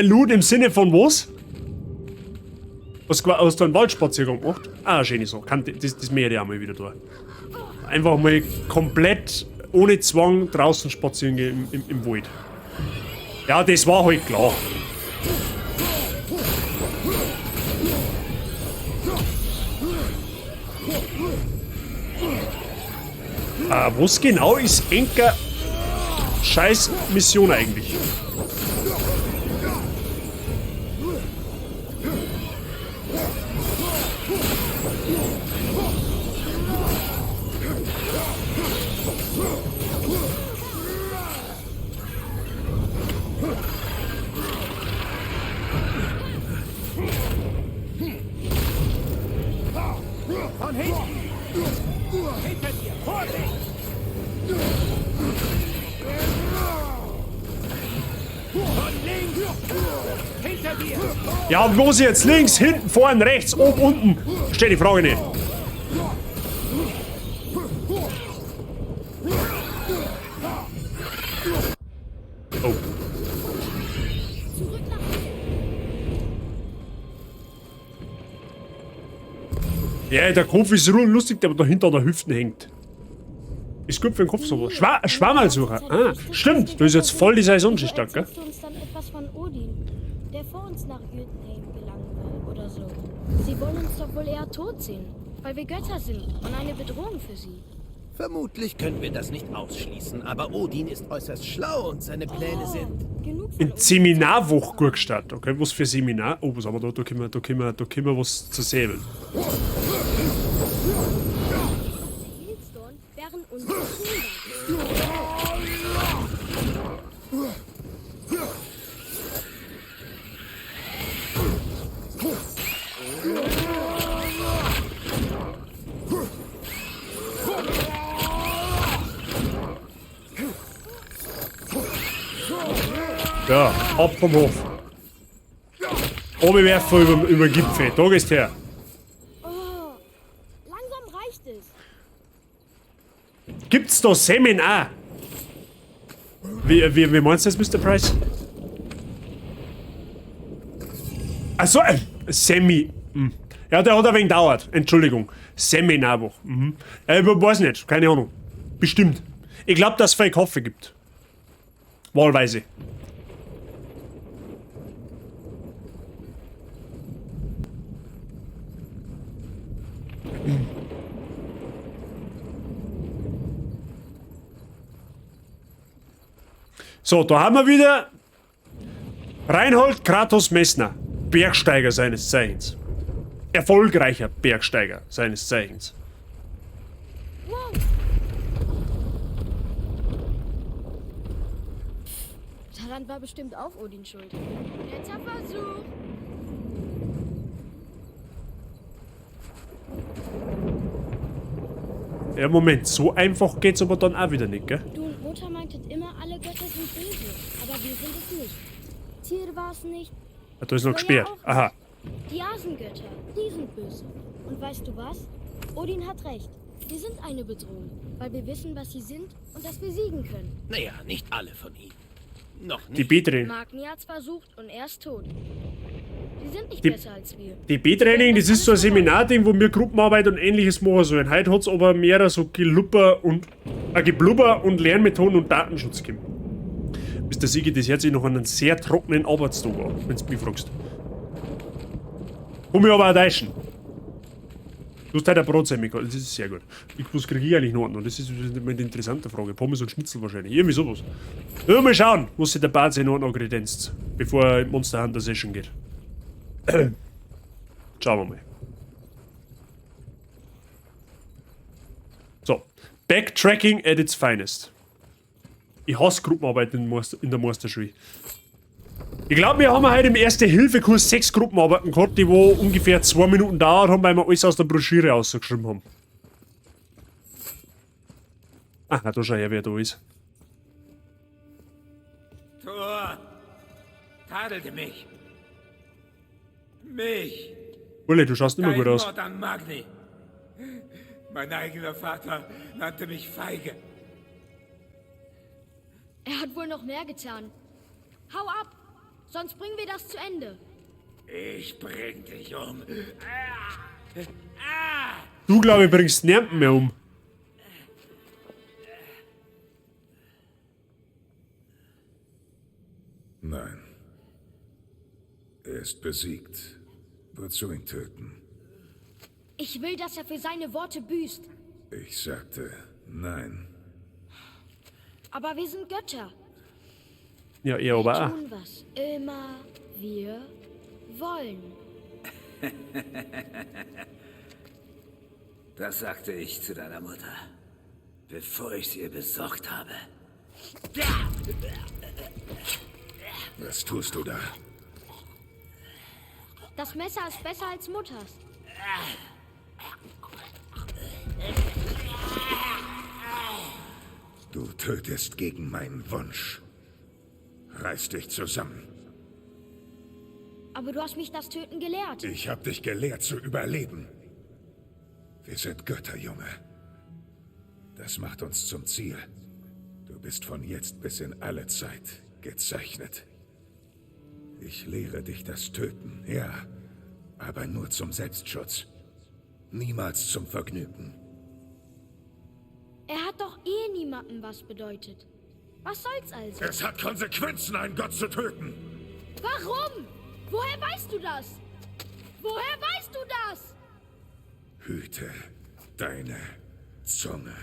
Loot im Sinne von was? Hast du einen Waldspaziergang gemacht? Ah, schöne Sache. Das möchte ich auch mal wieder tun. Einfach mal komplett ohne Zwang draußen spazieren gehen im Wald. Ja, das war halt klar. Was genau ist Enker scheiß Mission eigentlich? Von hinten! Hinter dir! Vorsicht! Von links! Hinter dir! Ja, wo sie jetzt? Links, hinten, vorne, rechts, oben, unten? Stell die Frage nicht. Oh. Zurück nach Ja, der Kopf ist lustig, der da hinter der Hüfte hängt. Ist gut für den Kopf sowas. Schwammerlsucher. Ah, stimmt. Du bist jetzt voll die Saisonschicht, gell? Erzählst du uns dann etwas von Odin, der vor uns nach Jotunheim gelangen will oder so? Sie wollen uns doch wohl eher tot sehen, weil wir Götter sind und eine Bedrohung für sie. Vermutlich können wir das nicht ausschließen, aber Odin ist äußerst schlau und seine Pläne sind... Genug von In uns. Seminarwoche gut gestartet. Okay, was für Seminar? Oh, was haben wir da? Da können wir was zu säbeln. Hildstone wären unsere Kinder. Ja, ab vom Hof. Oben werfen über den Gipfel. Da gehst her. Oh, langsam reicht es. Gibt's da Seminar? Wie meinst du das, Mr. Price? Achso, Semi. Ja, der hat ein wenig gedauert. Entschuldigung. Seminarwoche. Ich weiß nicht. Keine Ahnung. Bestimmt. Ich glaube, dass es viel Kaffee gibt. Wahlweise. So, da haben wir wieder Reinhold Kratos Messner, Bergsteiger seines Zeichens. Erfolgreicher Bergsteiger seines Zeichens. Wow. Daran war bestimmt auch Odin schuld. Letzter Versuch. Ja, Moment, so einfach geht's aber dann auch wieder nicht, gell? Du und Mutter meintet immer, alle Götter sind böse. Aber wir sind es nicht. Tyr war es nicht. Ja, da ist noch Ja, gesperrt. auch nicht. Aha. Die Asengötter, die sind böse. Und weißt du was? Odin hat recht. Wir sind eine Bedrohung, weil wir wissen, was sie sind und dass wir siegen können. Naja, nicht alle von ihnen. Noch nicht. Die B-Training. Magni hat's versucht und er ist tot. Sie sind nicht Die- besser als wir. Die B-Training, das ist so ein Seminarding, wo wir Gruppenarbeit und ähnliches machen sollen. Heute hat's aber mehr so Geblubber und Lernmethoden und Datenschutz gegeben. Mr. Sigi, das hört sich noch an einen sehr trockenen Arbeitstag an, wenn du mich fragst. Komm ich aber auch täuschen. Du hast heute ein Brot sein, das ist sehr gut. Was kriege ich eigentlich noch an? Das ist eine interessante Frage. Pommes und Schnitzel wahrscheinlich. Irgendwie sowas. Ja, mal schauen, was sich der Bart noch angredenzt, bevor er in Monster Hunter Session geht. Schauen wir mal. So. Backtracking at its finest. Ich hasse Gruppenarbeit in der Meisterschule. Ich glaube, wir haben heute im Erste-Hilfe-Kurs 6 Gruppenarbeiten gehabt, die wo ungefähr 2 Minuten dauert haben, weil wir alles aus der Broschüre rausgeschrieben haben. Ah, na, da schau her, wer da ist. Thor, tadelte mich. Mich. Ulle, du schaust immer gut aus. Mord an Magni. Mein eigener Vater nannte mich feige. Er hat wohl noch mehr getan. Hau ab, sonst bringen wir das zu Ende. Ich bring dich um. Du, glaube ich, bringst niemanden mehr um. Nein. Er ist besiegt. Wozu ihn töten? Ich will, dass er für seine Worte büßt. Ich sagte nein. Aber wir sind Götter. Ja, er aber Wir auch. tun, was immer wir wollen. Das sagte ich zu deiner Mutter, bevor ich sie ihr besorgt habe. Was tust du da? Das Messer ist besser als Mutters. Du tötest gegen meinen Wunsch. Reiß dich zusammen. Aber du hast mich das Töten gelehrt. Ich hab dich gelehrt zu überleben. Wir sind Götter, Junge. Das macht uns zum Ziel. Du bist von jetzt bis in alle Zeit gezeichnet. Ich lehre dich das Töten, ja, aber nur zum Selbstschutz. Niemals zum Vergnügen. Er hat doch eh niemandem was bedeutet. Was soll's also? Es hat Konsequenzen, einen Gott zu töten. Warum? Woher weißt du das? Woher weißt du das? Hüte deine Zunge.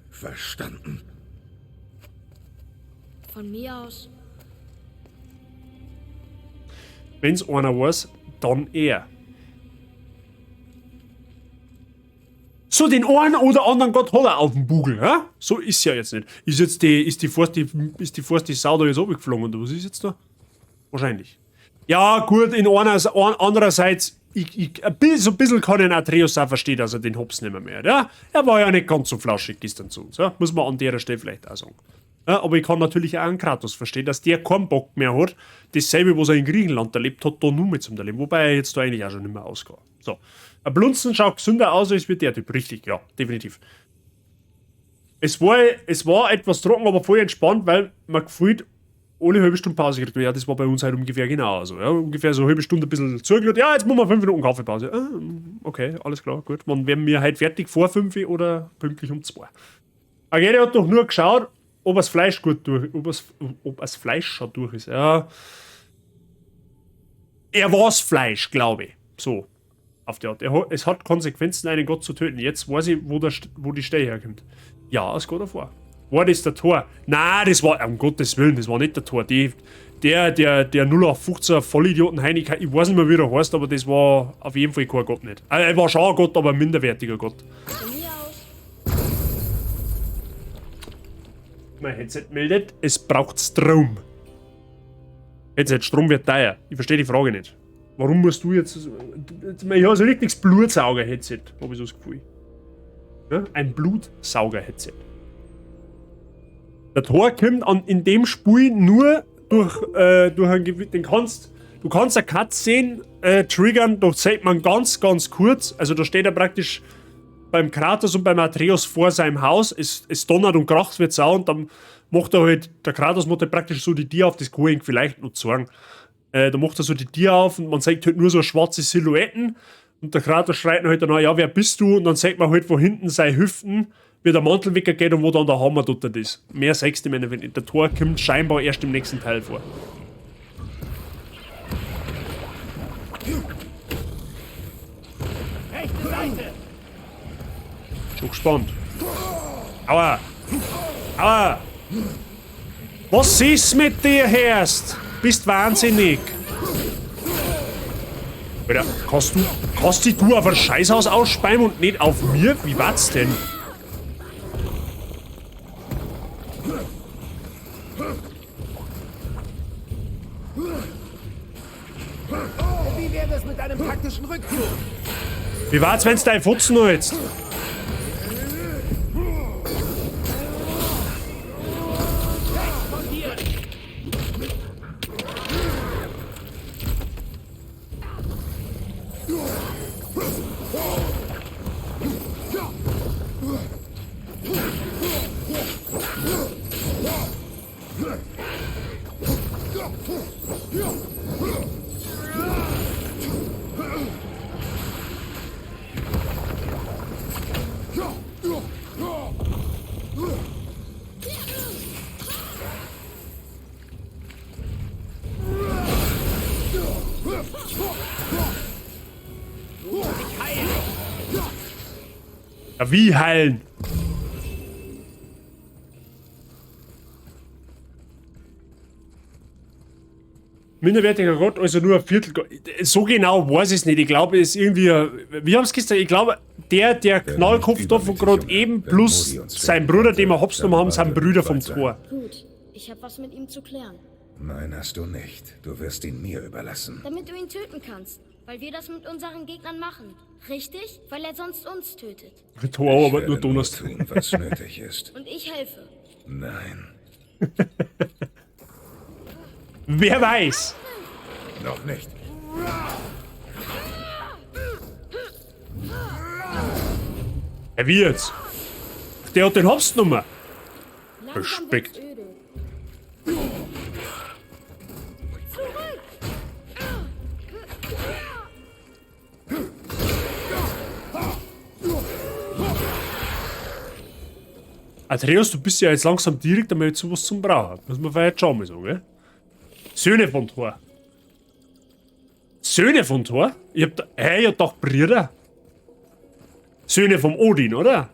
Verstanden? Von mir aus. Wenn's einer weiß, dann er. So, den einen oder anderen Gott hat er auf dem Bugel, hä? So ist ja jetzt nicht. Ist jetzt die vorste Sau da jetzt runtergeflogen oder was ist jetzt da? Wahrscheinlich. Ja, gut, andererseits, ein bisschen kann ich Atreus auch verstehen, dass er den Hops nicht mehr hat, ja? Er war ja nicht ganz so flauschig gestern zu uns, ja? Muss man an der Stelle vielleicht auch sagen. Ja, aber ich kann natürlich auch einen Kratos verstehen, dass der keinen Bock mehr hat, dasselbe, was er in Griechenland erlebt hat, da nur mit zum Erleben, wobei er jetzt da eigentlich auch schon nicht mehr ausgeht. So. Ein Blunzen schaut gesünder aus als wie der Typ, richtig, ja, definitiv. Es war etwas trocken, aber voll entspannt, weil man gefühlt ohne halbe Stunde Pause gekriegt. Ja, das war bei uns halt ungefähr genauso. Ja, ungefähr so eine halbe Stunde ein bisschen zugehört. Ja, jetzt machen wir 5 Minuten Kaffeepause. Ah, okay, alles klar, gut. Wann werden wir halt fertig? Vor 5 oder pünktlich um 2? Agede hat doch nur geschaut, ob das Fleisch gut durch, ob das Fleisch schon durch ist. Ja. Er war's Fleisch, glaube ich. So. Auf die Art. Es hat Konsequenzen, einen Gott zu töten. Jetzt weiß ich, wo die Stelle herkommt. Ja, es geht davor. War das der Tor? Nein, das war, um Gottes Willen, das war nicht der Tor. Der 0815er Vollidioten Heinig, ich weiß nicht mehr, wie der heißt, aber das war auf jeden Fall kein Gott nicht. Er war schon ein Gott, aber ein minderwertiger Gott. Von mir aus. Mein Headset meldet, es braucht Strom. Headset, Strom wird teuer. Ich verstehe die Frage nicht. Warum musst du jetzt... Ich habe so ein richtiges Blutsauger-Headset, habe ich so das Gefühl. Ja? Ein Blutsauger-Headset. Der Tor kommt in dem Spiel nur durch einen gewissen... Du kannst eine Cutscene triggern, da sieht man ganz, ganz kurz. Also da steht er praktisch beim Kratos und beim Atreus vor seinem Haus. Es donnert und kracht wie Sau und dann macht er halt... Der Kratos macht halt praktisch so die Tür auf, das kann ich vielleicht noch sagen. Da macht er so die Tür auf und man sieht halt nur so schwarze Silhouetten. Und der Kratos schreit halt dann, ja, wer bist du? Und dann sieht man halt von hinten seine Hüften, wie der Mantel weggeht und wo dann der Hammer dort ist. Mehr sagst du mir nicht. Der Tor kommt scheinbar erst im nächsten Teil vor. Rechte Seite! Schon gespannt. Aua! Aua! Was ist mit dir, Herst? Bist wahnsinnig. Alter, kannst du auf ein Scheißhaus ausspeien und nicht auf mir? Wie war's denn? taktischen Rückzug. Wie war's, wenn's dein Futzen noch jetzt? Ja, wie heilen? Minderwertiger Gott, also nur ein Viertel. So genau weiß ich es nicht. Ich glaube, es ist irgendwie. Wie haben es gestern? Ich glaube, der Knallkopf da von gerade eben plus sein Bruder, den wir hops genommen haben, sind Brüder vom Tor. Gut, ich habe was mit ihm zu klären. Nein, hast du nicht. Du wirst ihn mir überlassen. Damit du ihn töten kannst. Weil wir das mit unseren Gegnern machen. Richtig? Weil er sonst uns tötet. Tor, Ich aber werde nur Donnerst. tun, was nötig ist. Und ich helfe. Nein, Wer weiß? noch nicht. Er wie jetzt? Der hat den Hops genommen. Langsam Respekt. wird's öde. Atreus, du bist ja jetzt langsam direkt einmal zu was zum Brauchen. Muss man vielleicht schon mal sagen, gell? Söhne von Thor. Söhne von Thor? Ihr habt doch Brüder. Söhne vom Odin, oder?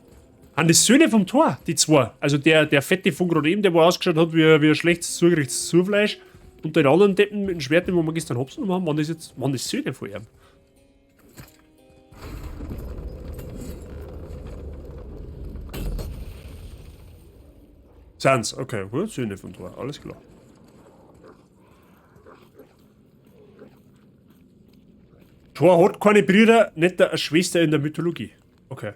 Haben das Söhne vom Thor, die zwei. Also der Fette von gerade eben, der wo ausgeschaut hat wie ein schlechtes zugerechtes Zufleisch. Und den anderen Deppen mit dem Schwert, den wir gestern hops genommen haben, waren das Söhne von ihm. Sind's, okay, gut, Söhne von Thor, alles klar. Thor hat keine Brüder, nicht eine Schwester in der Mythologie. Okay.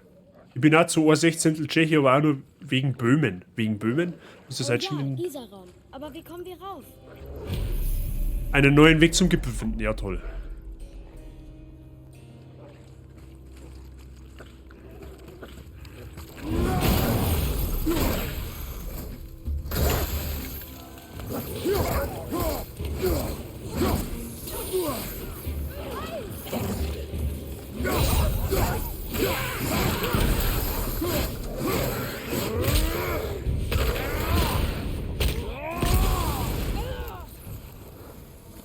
Ich bin auch zu 1/16 Tscheche, aber auch nur wegen Böhmen. Wegen Böhmen? Ist das halt Ja, schon dieser Raum. Aber wie kommen wir rauf? einen neuen Weg zum Gipfel finden? Ja, toll.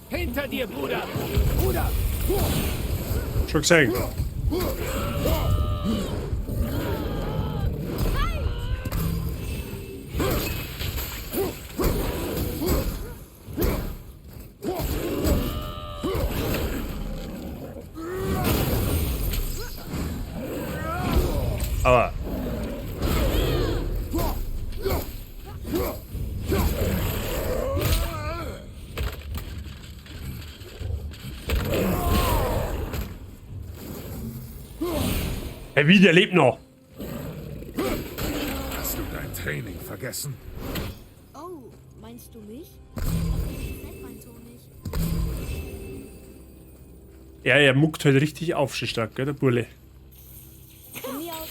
Hinter dir, Bruder! Bruder! Schon gesehen. Aber Herr Wie, der lebt noch. Hast du dein Training vergessen? Oh, meinst du mich? Ich kenn meinen Sohn nicht. Ja, er muckt halt richtig auf, schon stark, gell, der Burle. Von mir aus.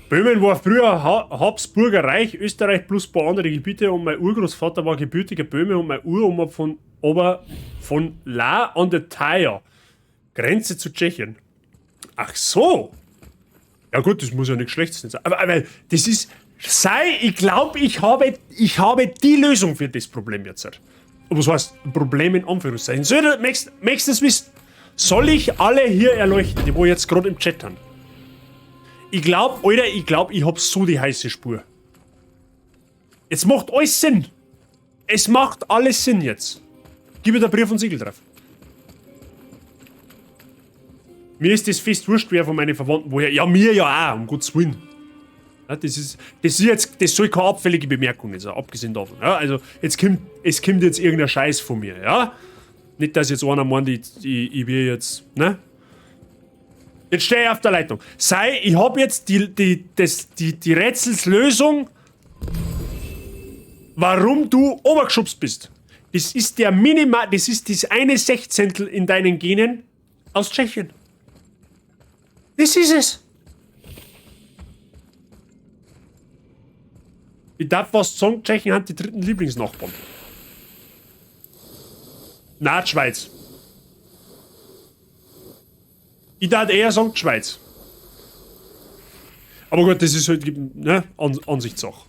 Böhmen war früher Habsburger Reich, Österreich plus ein paar andere Gebiete und mein Urgroßvater war gebürtiger Böhme und mein Uroma von La on the Thaya. Grenze zu Tschechien. Ach so. Ja gut, das muss ja nichts Schlechtes sein. Aber das ist... ich glaube, ich habe die Lösung für das Problem jetzt. Aber was heißt ein Problem in Anführungszeichen? Möchtest du das wissen? Soll ich alle hier erleuchten, die wo jetzt gerade im Chat haben? Ich glaube, Alter, ich hab so die heiße Spur. Jetzt macht alles Sinn. Es macht alles Sinn jetzt. Gib mir da Brief und Siegel drauf. Mir ist das fest wurscht, wer von meinen Verwandten woher. Ja, mir ja auch, um Gottes Willen. Ja, das soll keine abfällige Bemerkung sein, abgesehen davon. Ja, also, es kommt jetzt irgendein Scheiß von mir, ja? Nicht, dass jetzt einer meint, ich will jetzt, ne? Jetzt stehe ich auf der Leitung. Ich habe jetzt die Rätselslösung, warum du obergeschubst bist. Das ist das ist das eine Sechzehntel in deinen Genen aus Tschechien. Das ist es. Ich darf was sagen, Tschechien hat die dritten Lieblingsnachbarn. Na, die Schweiz. Ich darf eher sagen, die Schweiz. Aber gut, das ist halt, ne, Ansichtssache.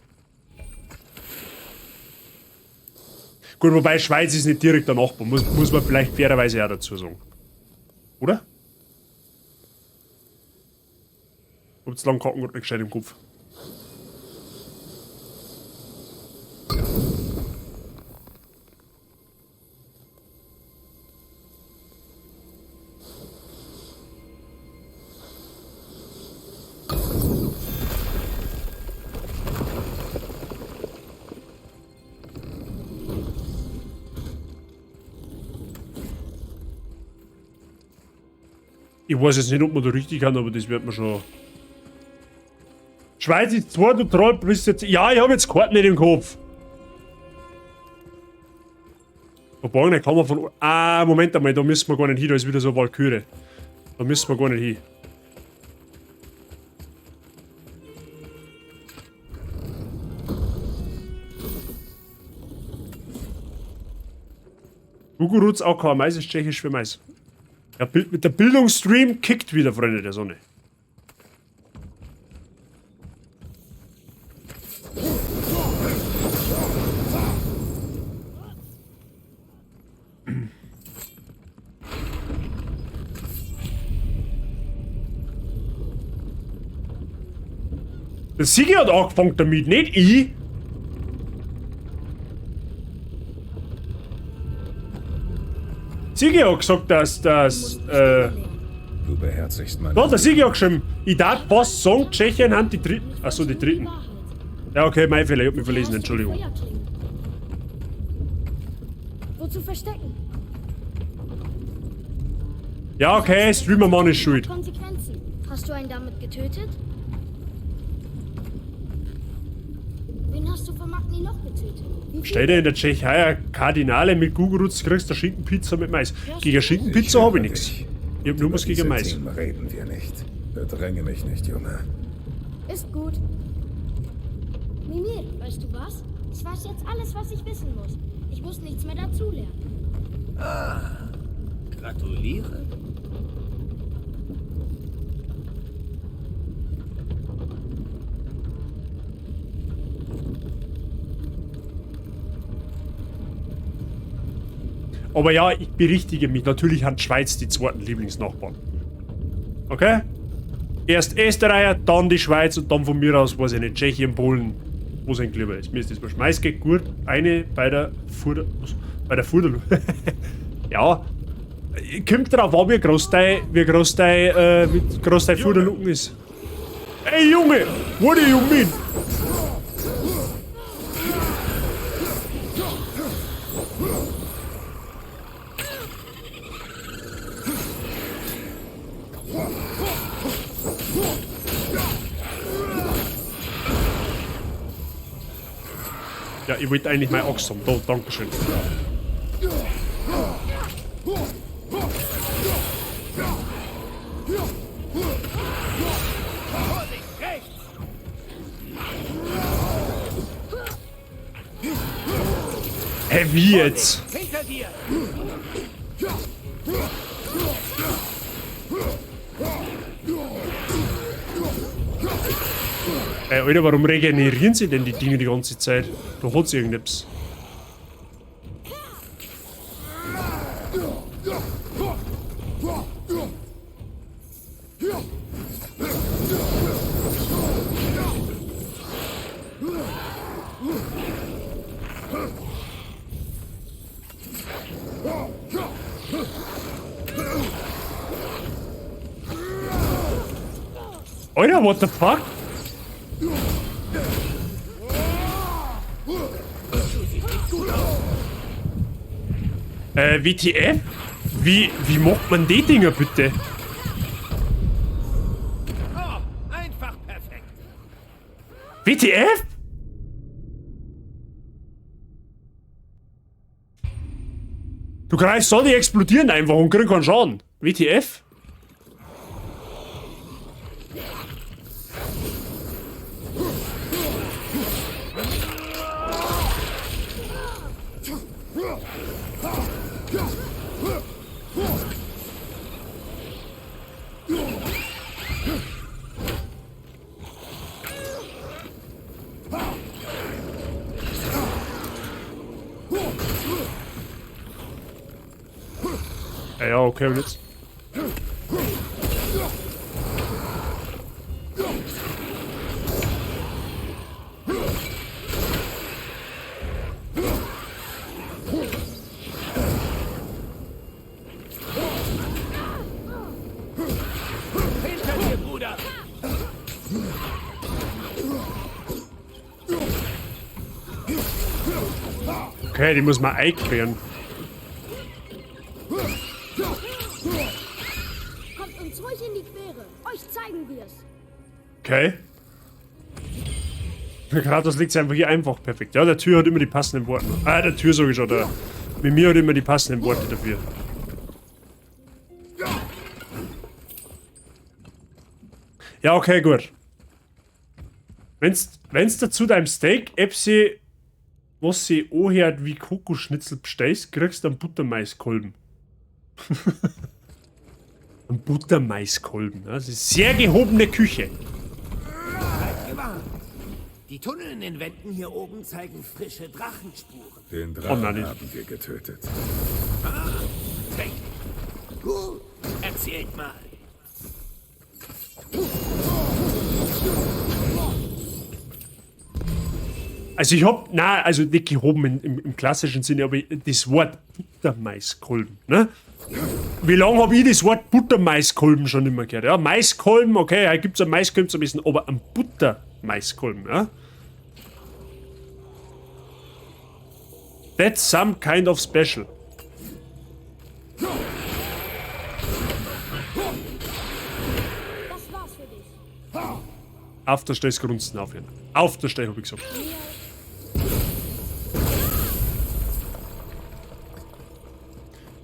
Gut, wobei Schweiz ist nicht direkt der Nachbar, muss man vielleicht fairerweise auch dazu sagen. Oder? Ich hab jetzt lang Karten nicht gescheit im Kopf. Ich weiß jetzt nicht, ob man da richtig kann, aber das wird man schon. Schweiz ist 2, du Troll, bist jetzt. Ja, ich habe jetzt Karten nicht im Kopf. Verborgene kann man von. Ah, Moment einmal, da müssen wir gar nicht hin, da ist wieder so eine Walküre. Da müssen wir gar nicht hin. Guguruz auch kein Mais ist tschechisch für Mais. Ja, der Bildungsstream kickt wieder, Freunde der Sonne. Der Sigi hat angefangen damit, nicht ich. Sigi hat gesagt, dass Du beherzigst meine... da, der Sigi hat geschrieben, ich darf was sagen, Tschechien haben die dritten. Achso, die dritten. Ja, okay, mein Fehler, ich hab mich verlesen, Entschuldigung. Wozu verstecken? Ja, okay, Streamermann ist schuld. Konsequenzen. Hast du einen damit getötet? Wen hast du von Magni noch getötet? Stell dir in der Tschechei eine Kardinale mit Guguruz, kriegst du Schinkenpizza mit Mais. Gegen Schinkenpizza habe ich nichts. Ich hab nur was gegen Mais. Team reden wir nicht. Bedränge mich nicht, Junge. Ist gut. Mimir, weißt du was? Ich weiß jetzt alles, was ich wissen muss. Ich muss nichts mehr dazulernen. Ah, gratuliere. Aber ja, ich berichtige mich. Natürlich hat Schweiz die zweiten Lieblingsnachbarn. Okay? Erst Österreich, dann die Schweiz und dann von mir aus, weiß ich nicht, Tschechien, Polen. Wo sind lieber ist? Mir ist das wurscht. Mais geht gut. Eine bei der Fuder... Bei der Fuder... ja. Kommt drauf an, wie groß dein Fuderlucken ist. Ey Junge! What do you mean? Ja, ich wollte eigentlich mein Axt haben. Da, dankeschön. Hä, wie jetzt? Hinter dir! Ey, Alter, warum regenerieren sie denn die Dinge die ganze Zeit? Da hat's irgendetwas. Alter, what the fuck? WTF? Wie macht man die Dinger bitte? Oh, einfach perfekt. WTF? Du greifst so, die explodieren einfach und kriegen keinen Schaden. WTF? Ja, okay, und jetzt? Hinter dir, Bruder. Okay, die muss man einqueren. Kommt uns ruhig in die Quere. Euch zeigen wir's. Okay. Kratos liegt einfach hier einfach perfekt. Ja, der Tür hat immer die passenden Worte. Ah, der Tür sag ich schon. Der Mimir hat immer die passenden Worte dafür. Ja, okay, gut. Wenn's dazu deinem Steak Epsi, was sie anhört wie Kokoschnitzel bestellst, kriegst du einen Buttermaiskolben. Ein Buttermaiskolben. Das ist sehr gehobene Küche. Seid gewarnt. Die Tunnel in den Wänden hier oben zeigen frische Drachenspuren. Den Oh Drachen nein. haben wir getötet. Recht. Gut, erzählt mal. Also ich hab, also nicht gehoben im klassischen Sinne, aber das Wort Buttermaiskolben, ne? Wie lange habe ich das Wort Buttermaiskolben schon immer gehört? Ja, Maiskolben, okay, da gibt's ein Maiskolben zu wissen, aber ein Buttermaiskolben, ja? That's some kind of special. Das war's für dich. Auf der Stelle grunzen aufhören. Auf der Stelle, hab ich gesagt.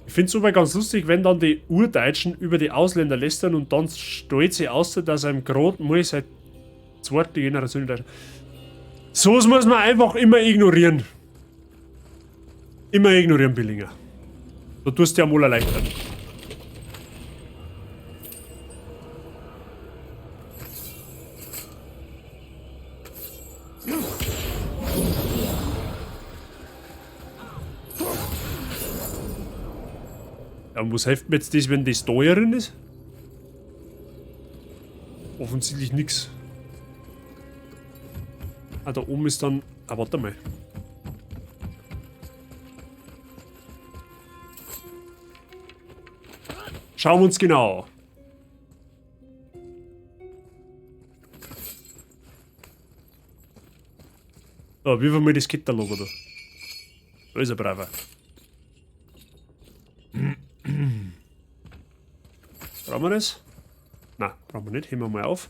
Ich finde es aber ganz lustig, wenn dann die Urdeutschen über die Ausländer lästern und dann stellt sie aus, dass einem gerade mal seit zweiter Generation in Deutschland. Sowas muss man einfach immer ignorieren. Immer ignorieren, Billinger. Du tust dir mal erleichtern. Ja, und was hilft mir jetzt das, wenn das teuerin ist? Offensichtlich nix. Ah, da oben ist dann... Ah, warte mal. Schauen wir uns genau an. So, wie viel mal das Ketterlogo da? Da ist er, braver. Brauchen wir das? Nein, brauchen wir nicht. Heben wir mal auf.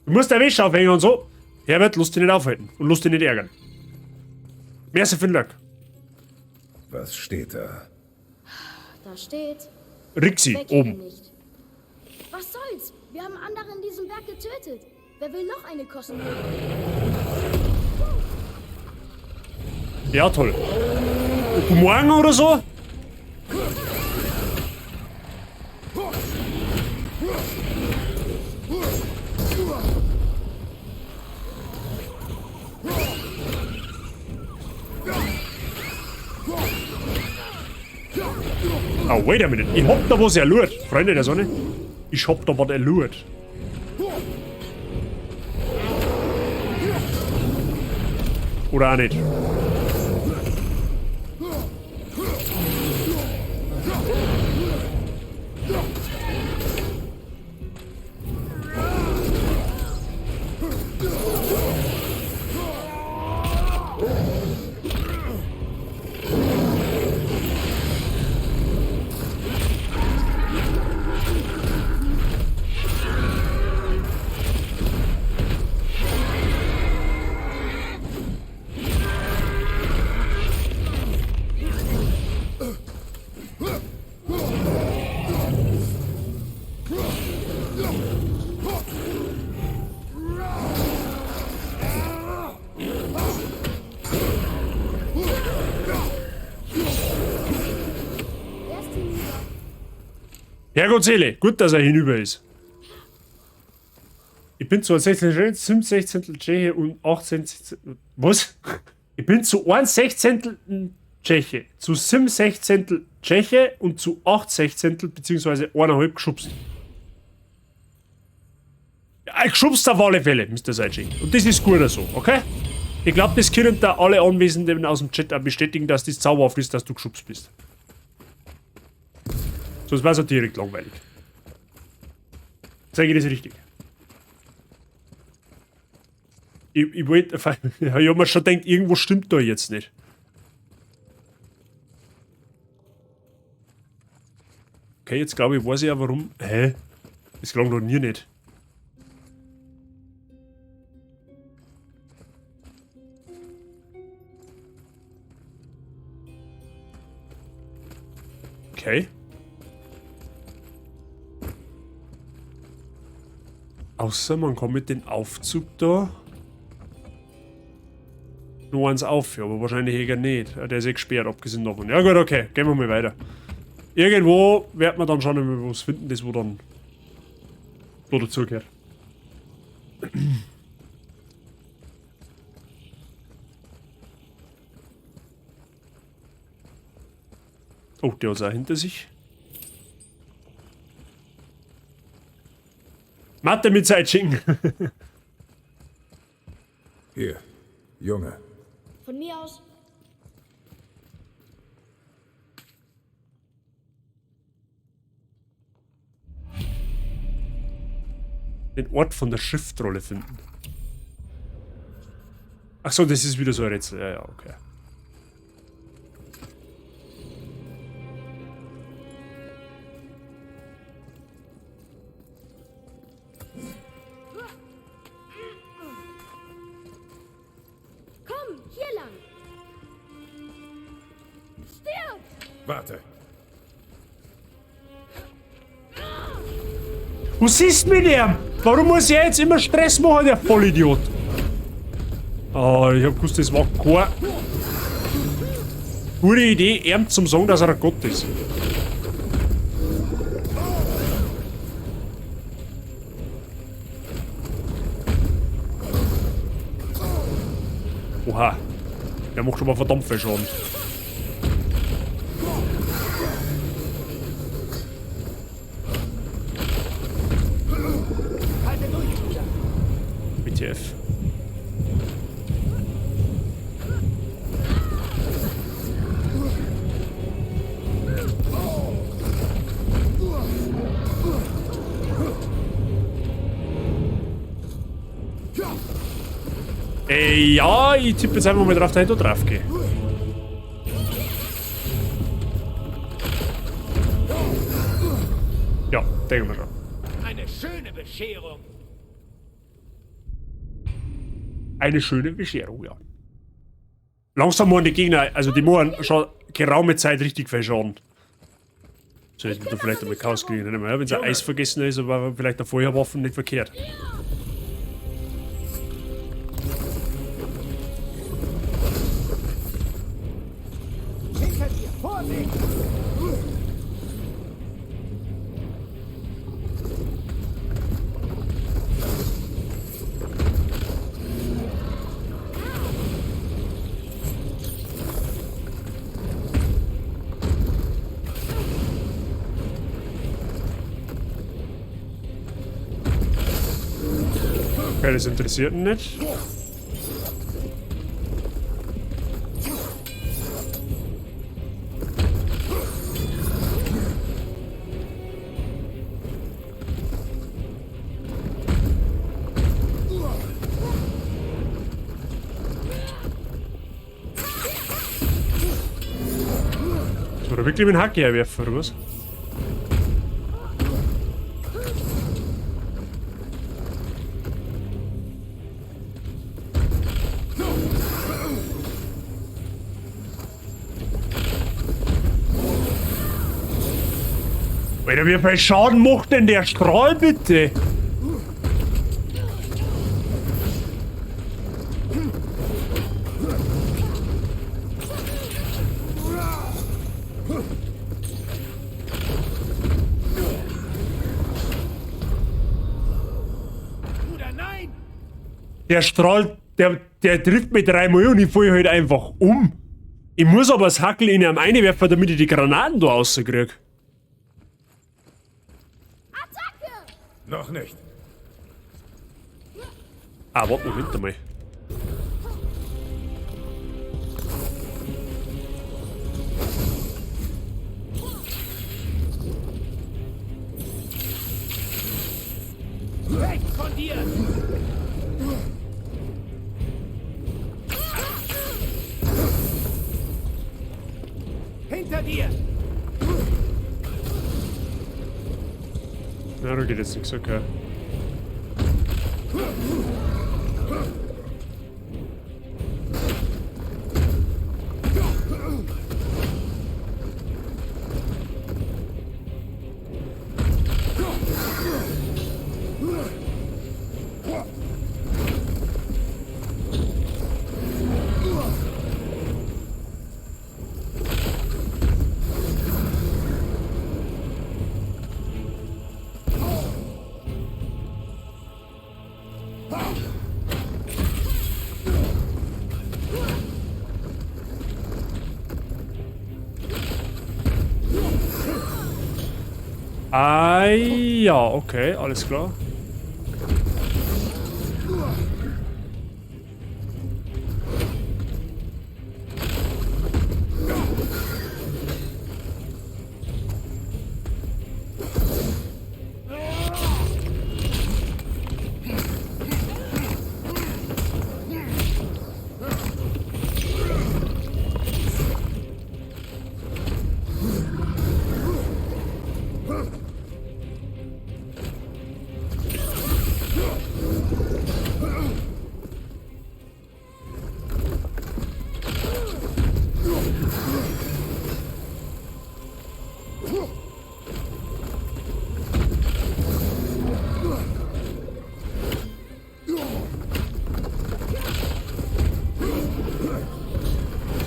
Du musst der Wäsche aufhängen und so. Herbert, lass dich nicht aufhalten und lass dich nicht ärgern. Merci für den Dank. Was steht da? Da steht... Rixi, Weg hier oben. nicht. Was soll's? Wir haben andere in diesem Berg getötet. Wer will noch eine kosten? Ja, toll. Guten Morgen oder so? Oh, wait a minute. Ich hab da was erlurt. Freunde der Sonne. Ich hab da was erlurt. Oder auch nicht. Herrgottsseele, gut, dass er hinüber ist. Ich bin zu 1 16. Tscheche und 18. Was? Ich bin zu 1 16. Tscheche, zu 7 16. Tscheche und zu 8 16. bzw. 1,5 geschubst. Ja, geschubst auf alle Fälle, Mr. Seitsching. Und das ist gut so, okay? Ich glaube, das können da alle Anwesenden aus dem Chat auch bestätigen, dass das zauberhaft ist, dass du geschubst bist. Sonst war es auch direkt langweilig. Zeige ich das richtig? Ich wollte... Ich habe mir schon gedacht, irgendwo stimmt da jetzt nicht. Okay, jetzt glaube ich, weiß ich ja warum... Hä? Das klang noch nie nicht. Okay. Außer man kann mit dem Aufzug da nur eins auf, aber wahrscheinlich eher nicht. Der ist eh gesperrt, abgesehen davon. Ja gut, okay, gehen wir mal weiter. Irgendwo wird man dann schon immer was finden, das wo dann da dazugehört. Oh, der hat es auch hinter sich. Mathe mit Zeitschicken. Hier, Junge. Von mir aus. Den Ort von der Schriftrolle finden. Ach so, das ist wieder so ein Rätsel. Ja, ja, okay. Komm, hier lang. Stirb! Warte. Was ist mit ihm? Warum muss er jetzt immer Stress machen, der Vollidiot? Oh, ich hab gewusst, das war keine gute Idee, ihm zum sagen, dass er ein Gott ist. Oha. Der macht schon mal verdammt viel Schaden. WTF. Ja, ich tippe jetzt einfach mal drauf, dass ich da drauf gehe. Ja, denken wir schon. Eine schöne Bescherung. Eine schöne Bescherung, ja. Langsam machen die Gegner, also die machen schon geraume Zeit richtig viel Schaden. So hätten wir da vielleicht einmal Chaos kriegen. Wenn es ein Eis vergessen ist, aber vielleicht eine Feuerwaffe nicht verkehrt. Hinter dir, Vorsicht! Okay, das interessiert ihn nicht. Soll er wirklich mit dem Hacke herwerfen, oder was? Alter, wie viel Schaden macht denn der Strahl, bitte? Der strahlt, der trifft mich 3-mal und ich falle halt einfach um. Ich muss aber das Hackel in ihm einwerfen, damit ich die Granaten da rauskriege. Noch nicht. Ah, warte noch hinter mir. Weg von dir! Hinter dir! Na, da geht jetzt nichts, okay. Ah, ja, okay, alles klar.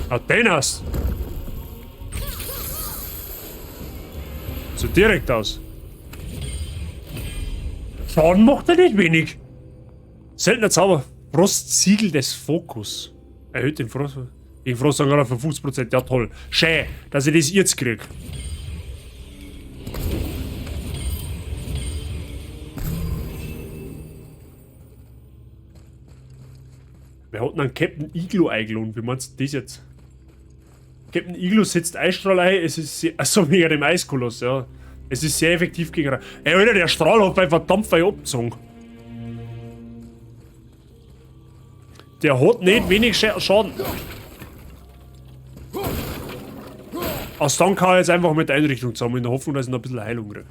Athenas! So direkt aus. Schaden macht er nicht wenig. Seltener Zauber. Frostsiegel des Fokus. Erhöht den Frost. Gegen Frostangreifer für 50%. Ja, toll. Schön, dass ich das jetzt krieg. Wir hatten einen Captain Iglo eingelohnt. Wie meinst du das jetzt? Captain Iglo setzt Eisstrahl ein. Es ist sehr. Achso, wegen dem Eiskoloss, ja. Es ist sehr effektiv gegen. Ey, Alter, der Strahl hat einfach verdammt weit abgezogen. Der hat nicht wenig Schaden. Aus dann kann er jetzt einfach mit der Einrichtung zusammen, in der Hoffnung, dass ich noch ein bisschen Heilung kriege.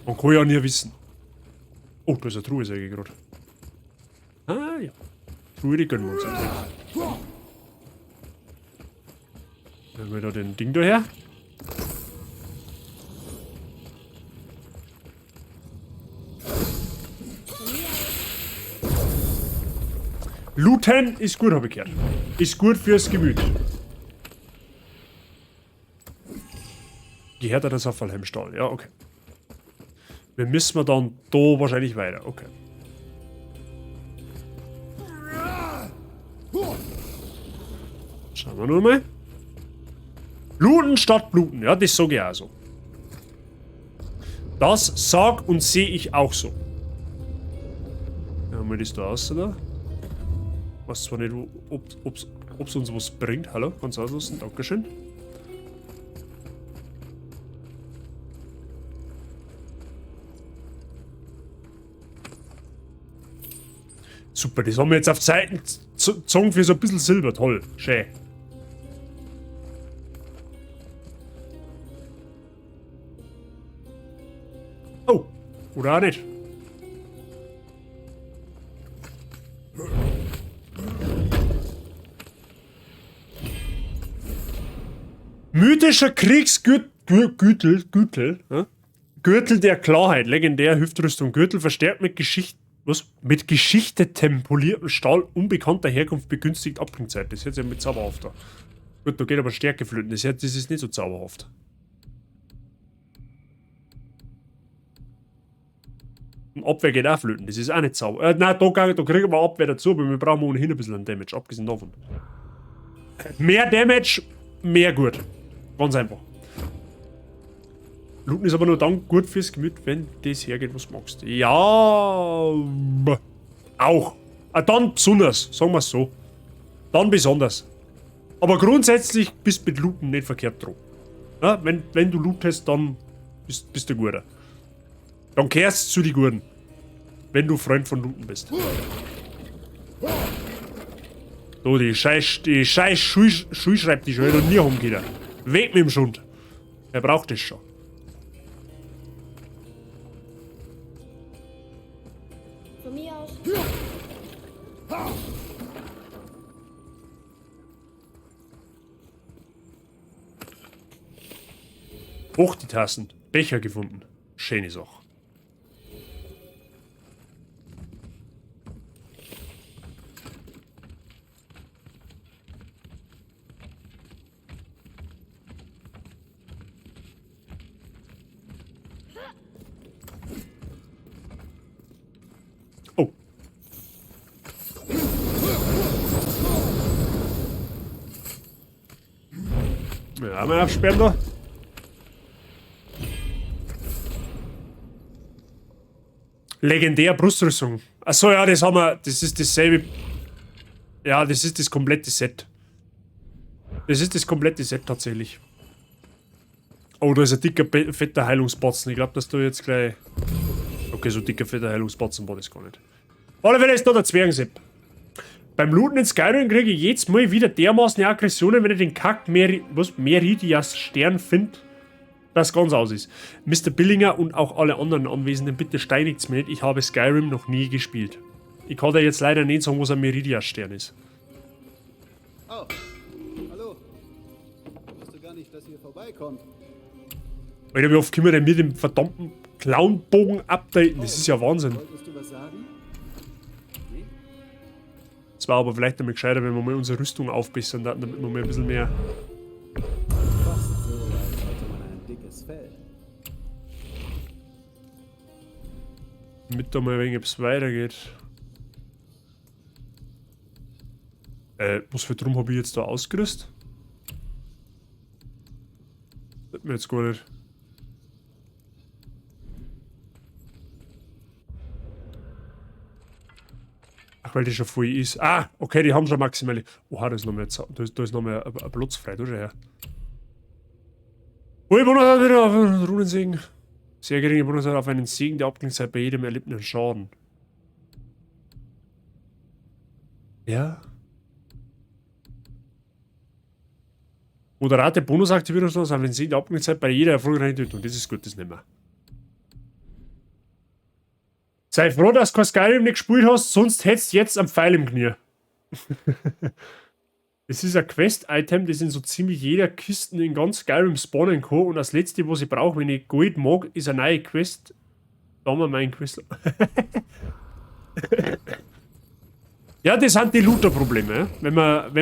Man kann ja nie wissen. Oh, da ist eine Truhe, sage ich gerade. Ah, ja. Truhe, die gönnen wir uns jetzt. Dann haben wir da den Ding daher. Looten ist gut, habe ich gehört. Ist gut fürs Gemüt. Gehört er das auf Valheimstall? Ja, okay. Wir müssen dann da wahrscheinlich weiter. Okay. Schauen wir nur mal. Looten statt bluten. Ja, das sage ich auch so. Das sag und sehe ich auch so. Ja, haben wir das da aus, oder? Weiß zwar nicht, ob es uns was bringt. Hallo, kannst du auslassen? Dankeschön. Super, das haben wir jetzt auf Seiten gezogen für so ein bisschen Silber. Toll, schön. Oh, oder auch nicht. Mythischer Kriegsgürtel, Gürtel der Klarheit, legendär Hüftrüstung, Gürtel verstärkt mit mit geschichtetem poliertem Stahl unbekannter Herkunft begünstigt Abklingzeit. Das hört sich ja mit zauberhaft an. Gut, da geht aber Stärke flöten, das ist nicht so zauberhaft. Und Abwehr geht auch flöten, das ist auch nicht sauber. Nein, da kriegen wir Abwehr dazu, aber wir brauchen ohnehin ein bisschen an Damage, abgesehen davon. Mehr Damage, mehr gut. Ganz einfach. Looten ist aber nur dann gut fürs Gemüt, wenn das hergeht, was du magst. Ja, auch. Dann besonders, sagen wir es so. Dann besonders. Aber grundsätzlich bist du mit Looten nicht verkehrt dran. Ja, wenn du lootest, dann bist du guter. Dann kehrst du zu die Guten. Wenn du Freund von Looten bist. So, die scheiß Schulschreibtisch, die noch nie rumgeht. Weg mit dem Schund. Wer braucht das schon? Von mir aus. Hoch die Tassen. Becher gefunden. Schöne Sache. Oh. Ja, mal absperren da. Legendär Brustrüstung. Achso, ja, das haben wir. Das ist dasselbe. Ja, das ist das komplette Set. Das ist das komplette Set tatsächlich. Oh, da ist ein dicker, fetter Heilungsbatzen. Ich glaube, dass du jetzt gleich. Okay, so dicker, fetter Heilungsbatzen war das gar nicht. Auf alle Fälle ist da der Zwergensepp. Beim Looten in Skyrim kriege ich jedes Mal wieder dermaßen Aggressionen, wenn ich den Kack Meridias Stern finde, das ganz aus ist. Mr. Billinger und auch alle anderen Anwesenden, bitte steinigt's mir nicht, ich habe Skyrim noch nie gespielt. Ich kann da jetzt leider nicht sagen, was ein Meridias Stern ist. Oh, hallo. Ich wusste gar nicht, dass ihr vorbeikommt. Alter, wie oft können wir denn mit dem verdammten Clownbogen updaten? Das ist ja Wahnsinn. Wolltest du was sagen? Nee? Es war aber vielleicht einmal gescheiter, wenn wir mal unsere Rüstung aufbessern, damit wir mal ein bisschen mehr... Fast so, als hätte man ein dickes Fell. Damit da mal ein wenig etwas weitergeht. Was für Drum habe ich jetzt da ausgerüstet? Das mir jetzt gar nicht. Ach, weil die schon voll ist. Ah, okay, die haben schon maximal. Oha, da ist noch mehr, da ist noch mehr ein Platz frei, du schau her. Hohe Bonus wieder auf einen Runensegen. Sehr geringe Bonus auf einen Segen, der abklingt bei jedem erlittenen Schaden. Ja. Moderate Bonusaktivierung auf einen Segen, der abklingt bei jeder erfolgreichen Tötung. Das ist gut, das nehmen wir. Sei froh, dass du kein Skyrim nicht gespielt hast, sonst hättest du jetzt einen Pfeil im Knie. Das ist ein Quest-Item, das in so ziemlich jeder Kiste in ganz Skyrim spawnen kann. Und das letzte, was ich brauche, wenn ich Gold mag, ist eine neue Quest. Da haben wir meinen Quest. Ja, das sind die Looter-Probleme. Wenn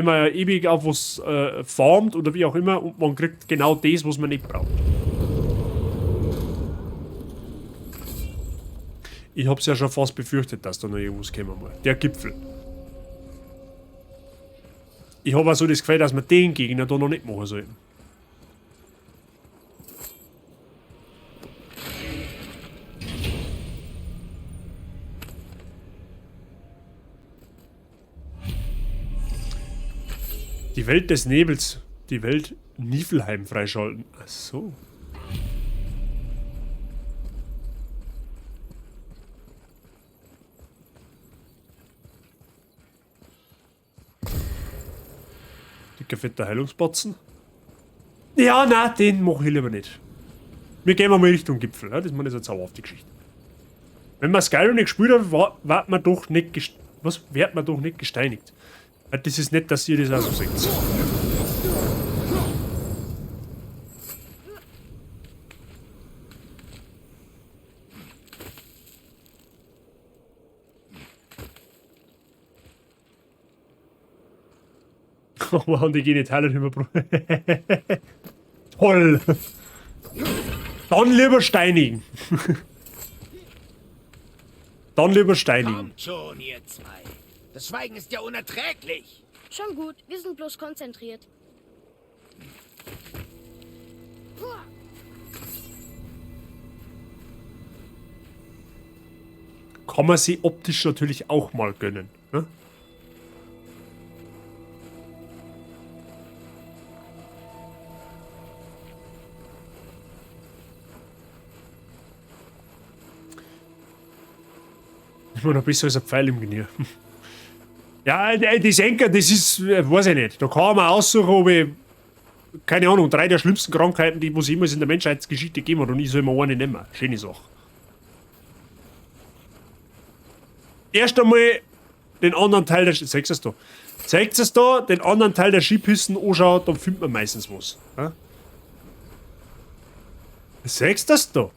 man ewig auf was farmt oder wie auch immer und man kriegt genau das, was man nicht braucht. Ich hab's ja schon fast befürchtet, dass da noch irgendwas kommen muss. Der Gipfel. Ich habe auch so das Gefühl, dass wir den Gegner da noch nicht machen sollten. Die Welt des Nebels. Die Welt Niflheim freischalten. Ach so. Dicker fetter Heilungsbatzen. Ja, nein, den mache ich lieber nicht. Wir gehen mal Richtung Gipfel, ja? Das ist mal eine zauberhafte Geschichte. Wenn man Skyrim nicht gespielt hat, wird man doch nicht gesteinigt. Das ist nicht, dass ihr das auch so seht. Oh, und die Genitalien überbrüchen. Toll! Dann lieber steinigen. Dann lieber steinigen. Kommt schon, ihr zwei. Das Schweigen ist ja unerträglich. Schon gut, wir sind bloß konzentriert. Kann man sie optisch natürlich auch mal gönnen. Ne? Immer noch besser als ein Pfeil im Genier. Ja, die Senker, das ist, weiß ich nicht. Da kann man aussuchen, ob ich, keine Ahnung, 3 der schlimmsten Krankheiten, die es jemals in der Menschheitsgeschichte gegeben hat, und ich soll mir eine nehmen. Schöne Sache. Erst einmal den anderen Teil der Zeigt es da, den anderen Teil der Skipisten anschaut, dann findet man meistens was. Ja? Sagst du das da?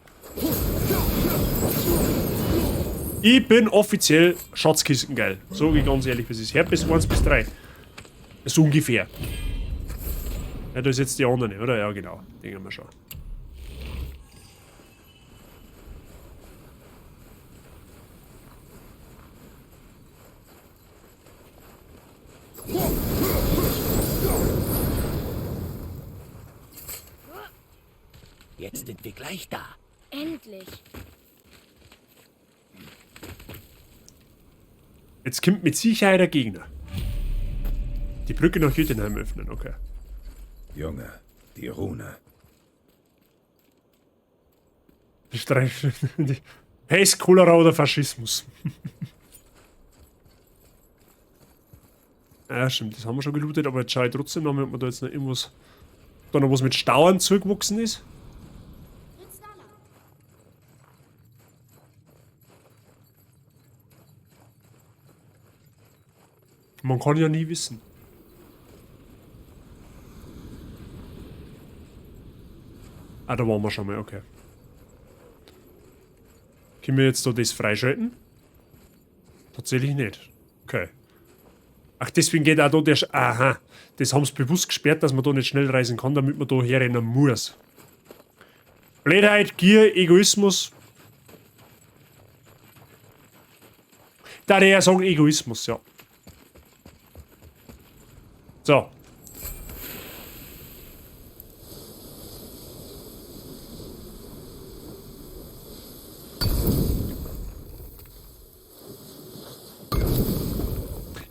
Ich bin offiziell Schatzkistengeil. Sag ich ganz ehrlich, was ist. Herpes 1 bis 3. So ungefähr. Ja, da ist jetzt die andere, oder? Ja, genau. Denken wir schon. Jetzt sind wir gleich da. Endlich. Jetzt kommt mit Sicherheit der Gegner. Die Brücke nach Jötunheim öffnen, okay. Junge, die Rune. Pest, Cholera oder Faschismus. Ja, stimmt, das haben wir schon gelootet, aber jetzt schaue ich trotzdem noch, ob man da jetzt noch irgendwas. Da noch was mit Stauern zugewachsen ist. Man kann ja nie wissen. Ah, da waren wir schon mal, okay. Können wir jetzt da das freischalten? Tatsächlich nicht. Okay. Ach, deswegen geht auch da der... Aha. Das haben sie bewusst gesperrt, dass man da nicht schnell reisen kann, damit man da herrennen muss. Blödheit, Gier, Egoismus. Da der ja sagen Egoismus, ja. So.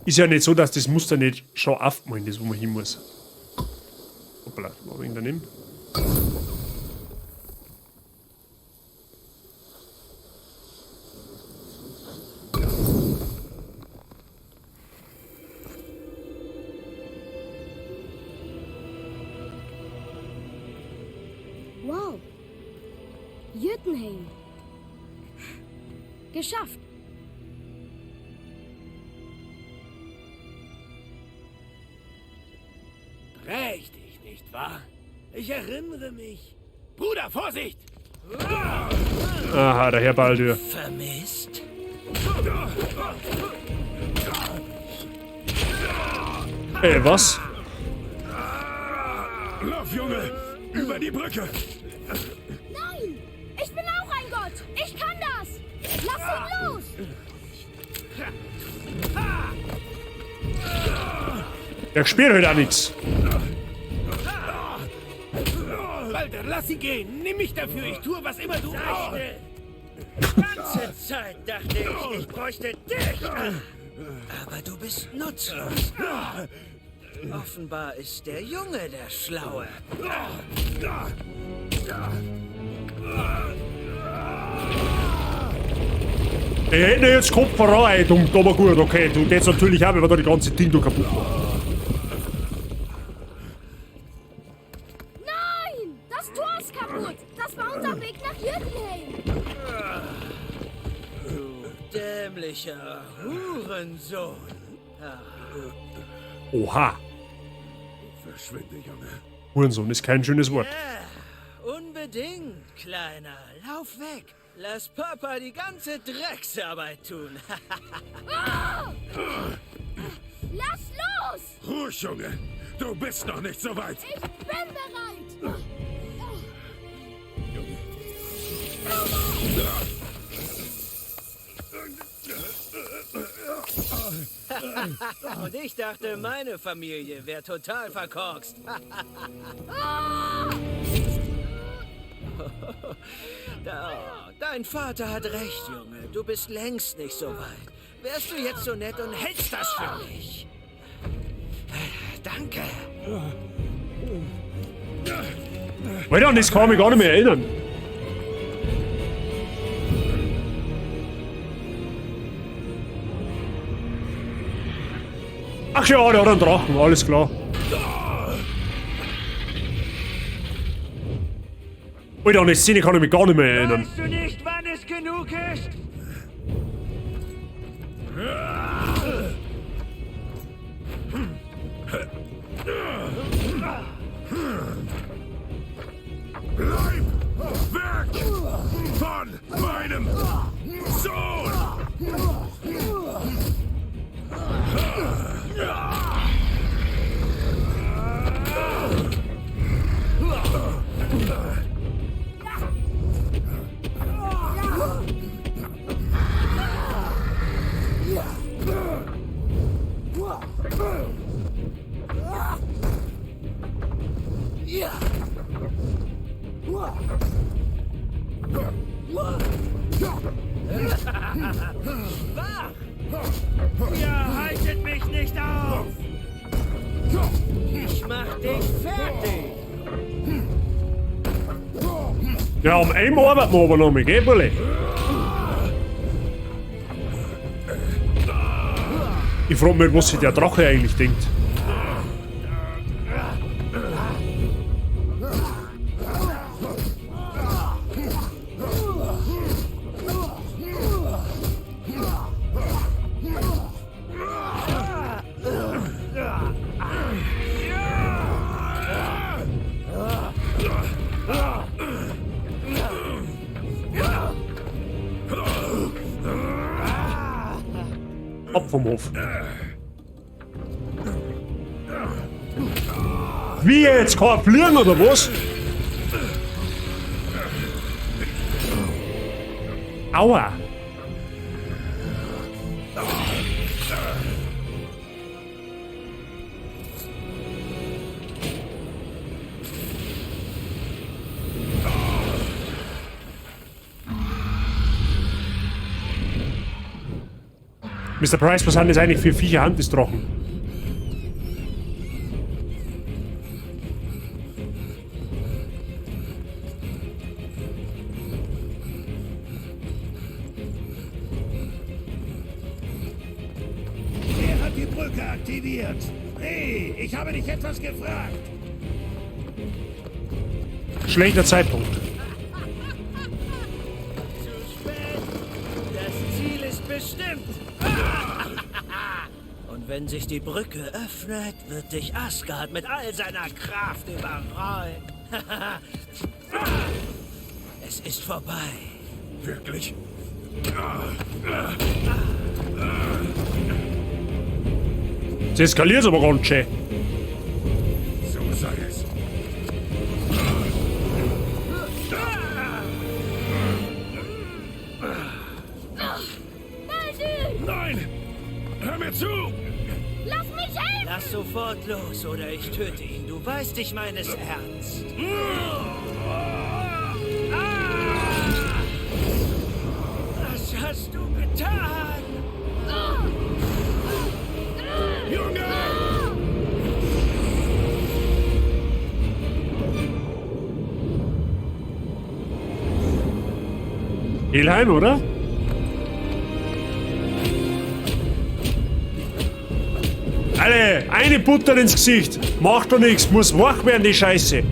Ist ja nicht so, dass das Muster nicht schon aufgemalt ist, wo man hin muss. Hoppla, war wegen daneben. Wow. Jötunheim. Geschafft. Prächtig, nicht wahr? Ich erinnere mich. Bruder, Vorsicht! Aha, der Herr Baldur. Vermisst? Was? Lauf, Junge! Über die Brücke! Nein! Ich bin auch ein Gott! Ich kann das! Lass ihn los! Der spielt halt auch nichts. Walter, lass sie gehen. Nimm mich dafür. Ich tue, was immer du sagst. Die ganze Zeit dachte ich, ich bräuchte dich. Aber du bist nutzlos. Offenbar ist der Junge der Schlaue. Ich hätte jetzt Kopf rein, aber gut, okay. Du geht's natürlich auch, wenn wir da die ganze Ding da kaputt machen. Nein! Das Tor ist kaputt! Das war unser Weg nach Jötunheim! Du dämlicher Hurensohn. Oha. Verschwinde, Junge. Hurensohn ist kein schönes Wort. Ja, unbedingt, Kleiner. Lauf weg. Lass Papa die ganze Drecksarbeit tun. Lass los! Ruhig, Junge! Du bist noch nicht so weit! Ich bin bereit! Und ich dachte, meine Familie wäre total verkorkst. Dein Vater hat recht, Junge. Du bist längst nicht so weit. Wärst du jetzt so nett und hältst das für mich? Danke. Weil an das kann ich mich gar nicht mehr erinnern. Ach ja, der hat einen Drachen, alles klar. Alter, an die Szene kann ich mich gar nicht mehr erinnern. Weißt du nicht, wann es genug ist? Bleib weg von meinem Sohn! Ihr haltet mich nicht auf! Ich mach dich fertig! Ja, um einen arbeiten wir aber noch mit, gell, Bulli? Ich frage mich, was sich der Drache eigentlich denkt. Ab vom Hof. Wie jetzt? Kann er fliegen oder was? Aua! Mr. Price, was sind das eigentlich für Viecher Hand des Drachen? Wer hat die Brücke aktiviert? Hey, ich habe dich etwas gefragt. Schlechter Zeitpunkt. Zu spät! Das Ziel ist bestimmt! Und wenn sich die Brücke öffnet, wird dich Asgard mit all seiner Kraft überrollen. Es ist vorbei. Wirklich? Sie eskaliert aber ganz schön. So sei es. Nein! Hör mir zu! Lass mich helfen! Lass sofort los oder ich töte ihn. Du weißt, ich meine es ernst. Was hast du getan? Junge! Helheim, oder? Alle, eine Butter ins Gesicht. Macht doch nichts, muss wach werden, die Scheiße.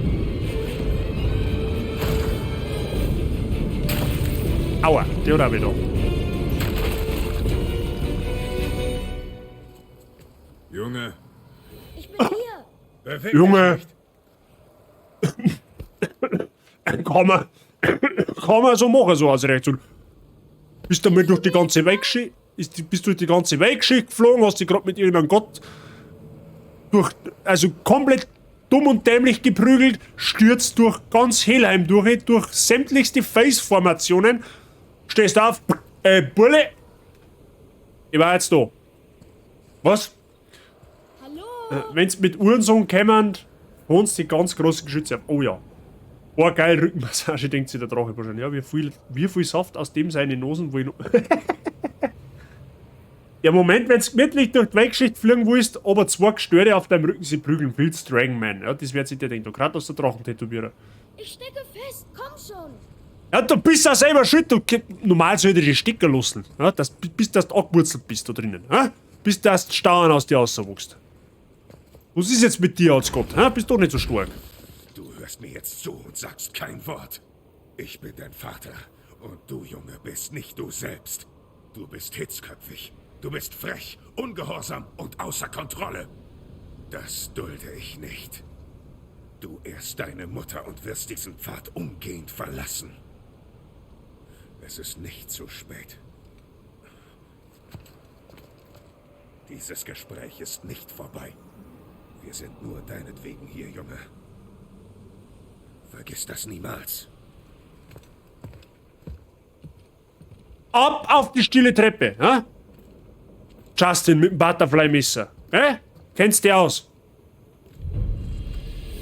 Aua, der hat auch wieder. Junge. Ich bin hier! Perfekt. Junge. Kann man so machen, so als Reaktion. Bist damit durch die ganze Welt bist durch die ganze Welt geflogen, hast dich gerade mit irgendeinem Gott also komplett dumm und dämlich geprügelt, stürzt durch ganz Helheim durch sämtlichste Was? Hallo? Wenn's mit Uhrensohn kämen, wohnst die ganz großen Geschütze ab. Oh ja. Oh, geil, Rückenmassage, denkt sich der Drache wahrscheinlich. Ja, wie viel Saft aus dem seine Nosen, wo ich noch... Ja, Moment, wenn's gemütlich durch die Weltgeschichte fliegen willst, aber 2 Gestöre auf deinem Rücken sie prügeln willst, Dragonman. Ja, das wird sich dir denken. Gerade aus der Drachen-Tätowierer. Ich stecke fest, komm schon. Ja, du bist ja selber schuld. Normal sollte ich die Stecker lassen. Ja, bis du angewurzelt bist da drinnen. Ja? Bis du das Stauern aus dir rauswächst. Was ist jetzt mit dir, als Gott? Ja? Bist doch nicht so stark. Du hörst mir jetzt zu und sagst kein Wort. Ich bin dein Vater. Und du, Junge, bist nicht du selbst. Du bist hitzköpfig. Du bist frech, ungehorsam und außer Kontrolle. Das dulde ich nicht. Du ehrst deine Mutter und wirst diesen Pfad umgehend verlassen. Es ist nicht zu spät. Dieses Gespräch ist nicht vorbei. Wir sind nur deinetwegen hier, Junge. Vergiss das niemals. Ab auf die stille Treppe, ja? Justin mit dem Butterfly-Messer. Kennst du aus?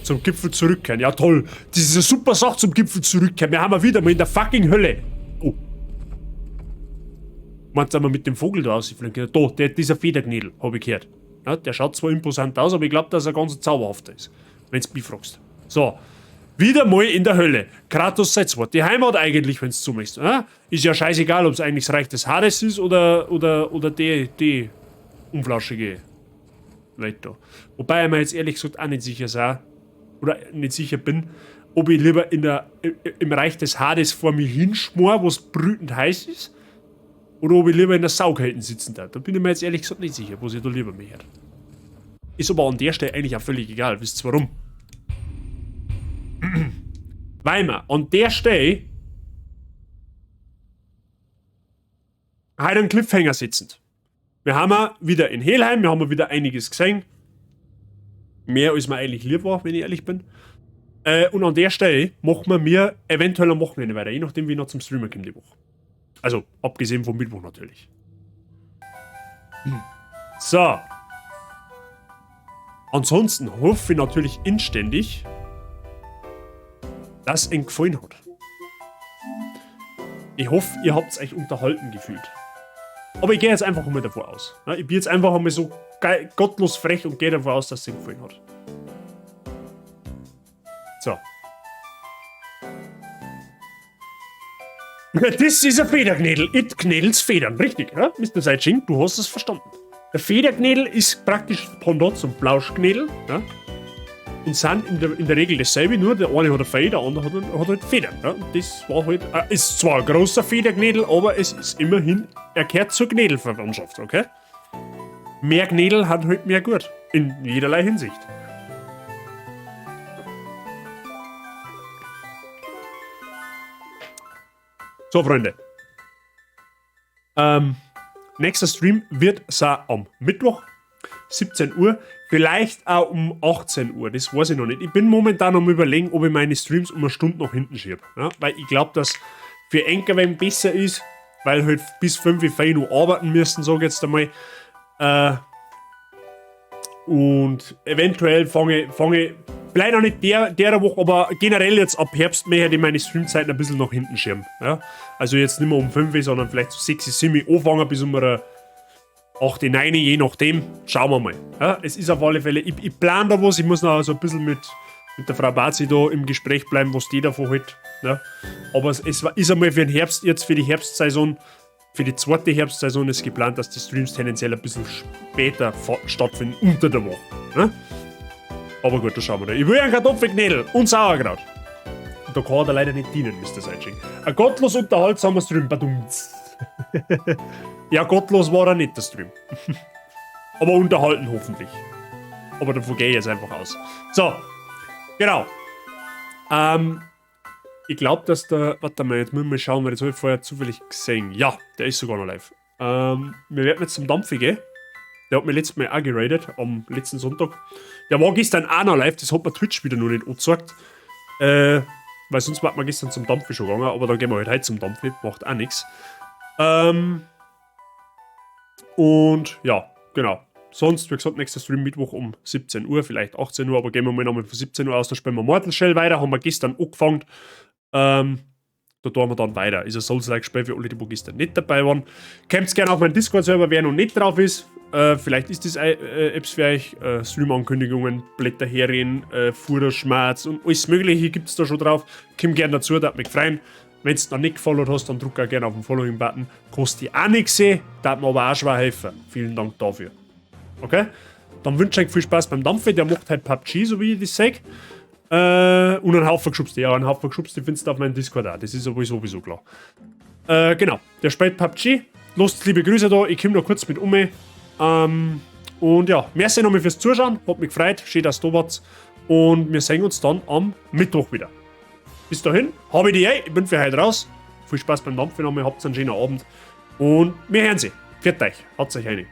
Zum Gipfel zurückkehren. Ja, toll. Das ist eine super Sache zum Gipfel zurückkehren. Wir haben ja wieder mal in der fucking Hölle. Oh. Meinst du, wir mit dem Vogel da rausfliegen? Da, dieser Federknädel, habe ich gehört. Ja, der schaut zwar imposant aus, aber ich glaube, dass er ganz zauberhafter ist. Wenn's mich fragst. So. Wieder mal in der Hölle. Kratos sei zwar die Heimat eigentlich, wenn's zumachst. Ist ja scheißegal, ob es eigentlich das Reich des Hades ist oder die unflauschige Welt da. Wobei ich mir jetzt ehrlich gesagt auch nicht sicher sei, oder nicht sicher bin, ob ich lieber im Reich des Hades vor mir hinschmor, wo es brütend heiß ist, oder ob ich lieber in der Saukälte sitzen darf. Da bin ich mir jetzt ehrlich gesagt nicht sicher, was ich da lieber mehr hätte. Ist aber an der Stelle eigentlich auch völlig egal. Wisst ihr warum? Weil wir an der Stelle halt einen Cliffhanger sitzend. Wir haben wieder in Helheim, wir haben wieder einiges gesehen. Mehr als mir eigentlich lieb war, wenn ich ehrlich bin. Und an der Stelle machen wir mir eventuell am Wochenende weiter, je nachdem wie ich noch zum Streamer komme die Woche. Also, abgesehen vom Mittwoch natürlich. So. Ansonsten hoffe ich natürlich inständig, dass es Ihnen gefallen hat. Ich hoffe, ihr habt euch unterhalten gefühlt. Aber ich gehe jetzt einfach einmal davon aus. Ich bin jetzt einfach einmal so gottlos frech und gehe davon aus, dass es Ihnen gefallen hat. So. Das ist ein Federknädel. It knädelt's Federn. Richtig, ja? Mr. Seitsching, du hast es verstanden. Der Federknädel ist praktisch Pendant zum Plauschknädel. Ja? Und sind in der Regel dasselbe, nur der eine hat eine Feder, der andere hat halt Federn. Ja? Und das war halt, ist zwar ein großer Federknädel, aber es ist immerhin, er gehört zur Knädelverwandtschaft, okay? Mehr Knädel hat halt mehr gut. In jederlei Hinsicht. So, Freunde. Nächster Stream wird am Mittwoch, 17 Uhr. Vielleicht auch um 18 Uhr, das weiß ich noch nicht. Ich bin momentan am Überlegen, ob ich meine Streams um eine Stunde nach hinten schiebe. Ja? Weil ich glaube, dass für NKW besser ist, weil halt bis 5 Uhr noch arbeiten müssen, sage ich jetzt einmal. Und eventuell fange vielleicht auch nicht der Woche, aber generell jetzt ab Herbst möchte ich meine Streamzeiten ein bisschen nach hinten schieben. Ja? Also jetzt nicht mehr um 5 Uhr, sondern vielleicht so 6 Uhr, 7 Uhr anfangen bis um 8, 9, je nachdem. Schauen wir mal. Ja, es ist auf alle Fälle, ich plane da was, ich muss noch so ein bisschen mit der Frau Bazi da im Gespräch bleiben, was die davon hält. Ja. Aber es ist einmal für den Herbst, jetzt für die Herbstsaison, für die zweite Herbstsaison ist geplant, dass die Streams tendenziell ein bisschen später stattfinden, unter der Woche. Ja. Aber gut, da schauen wir da. Ich will einen Kartoffelknädel und Sauerkraut. Und da kann er leider nicht dienen, Mr. Seitsching. Ein gottlos unterhaltsamer Stream, badumts. Ja, gottlos war er nicht, der Stream. Aber unterhalten hoffentlich. Aber davon gehe ich jetzt einfach aus. So, genau. Ich glaube, dass der... Warte mal, jetzt müssen wir schauen, weil das habe ich vorher zufällig gesehen. Ja, der ist sogar noch live. Wir werden jetzt zum Dampfi gehen. Der hat mir letztes Mal auch geradet, am letzten Sonntag. Der war gestern auch noch live, das hat mir Twitch wieder noch nicht angezeigt. Weil sonst war man gestern zum Dampfi schon gegangen, aber da gehen wir halt heute zum Dampfi, macht auch nichts. Und ja, genau. Sonst, wie gesagt, nächster Stream Mittwoch um 17 Uhr, vielleicht 18 Uhr, aber gehen wir mal nochmal von 17 Uhr aus, da spielen wir Mortal Shell weiter, haben wir gestern angefangen. Da tun wir dann weiter. Ist ein Souls-like-Spiel für alle, die gestern nicht dabei waren. Kommt gerne auf meinen Discord-Server, wer noch nicht drauf ist. Vielleicht ist das Apps für euch. Stream-Ankündigungen, Blätterherien, Führerschmerz und alles Mögliche gibt es da schon drauf. Kommt gerne dazu, das mich freuen. Wenn du noch nicht gefollowt hast, dann drück auch gerne auf den Following-Button. Kostet auch nichts, darf mir aber auch schwer helfen. Vielen Dank dafür. Okay? Dann wünsche ich euch viel Spaß beim Dampfen. Der macht halt PUBG, so wie ich das sage. Und einen Haufen Geschubste. Ja, einen Haufen Geschubste findest du auf meinem Discord auch. Das ist sowieso klar. Genau. Der spielt PUBG. Lasst liebe Grüße da. Ich komme noch kurz mit um. Und ja, merci nochmal fürs Zuschauen. Hat mich gefreut. Schön, dass du da wart. Und wir sehen uns dann am Mittwoch wieder. Bis dahin, habe ich die. Ich bin für heute raus. Viel Spaß beim Dampfen nochmal. Habt einen schönen Abend. Und wir hören sie. Pfiat euch. Haut euch rein.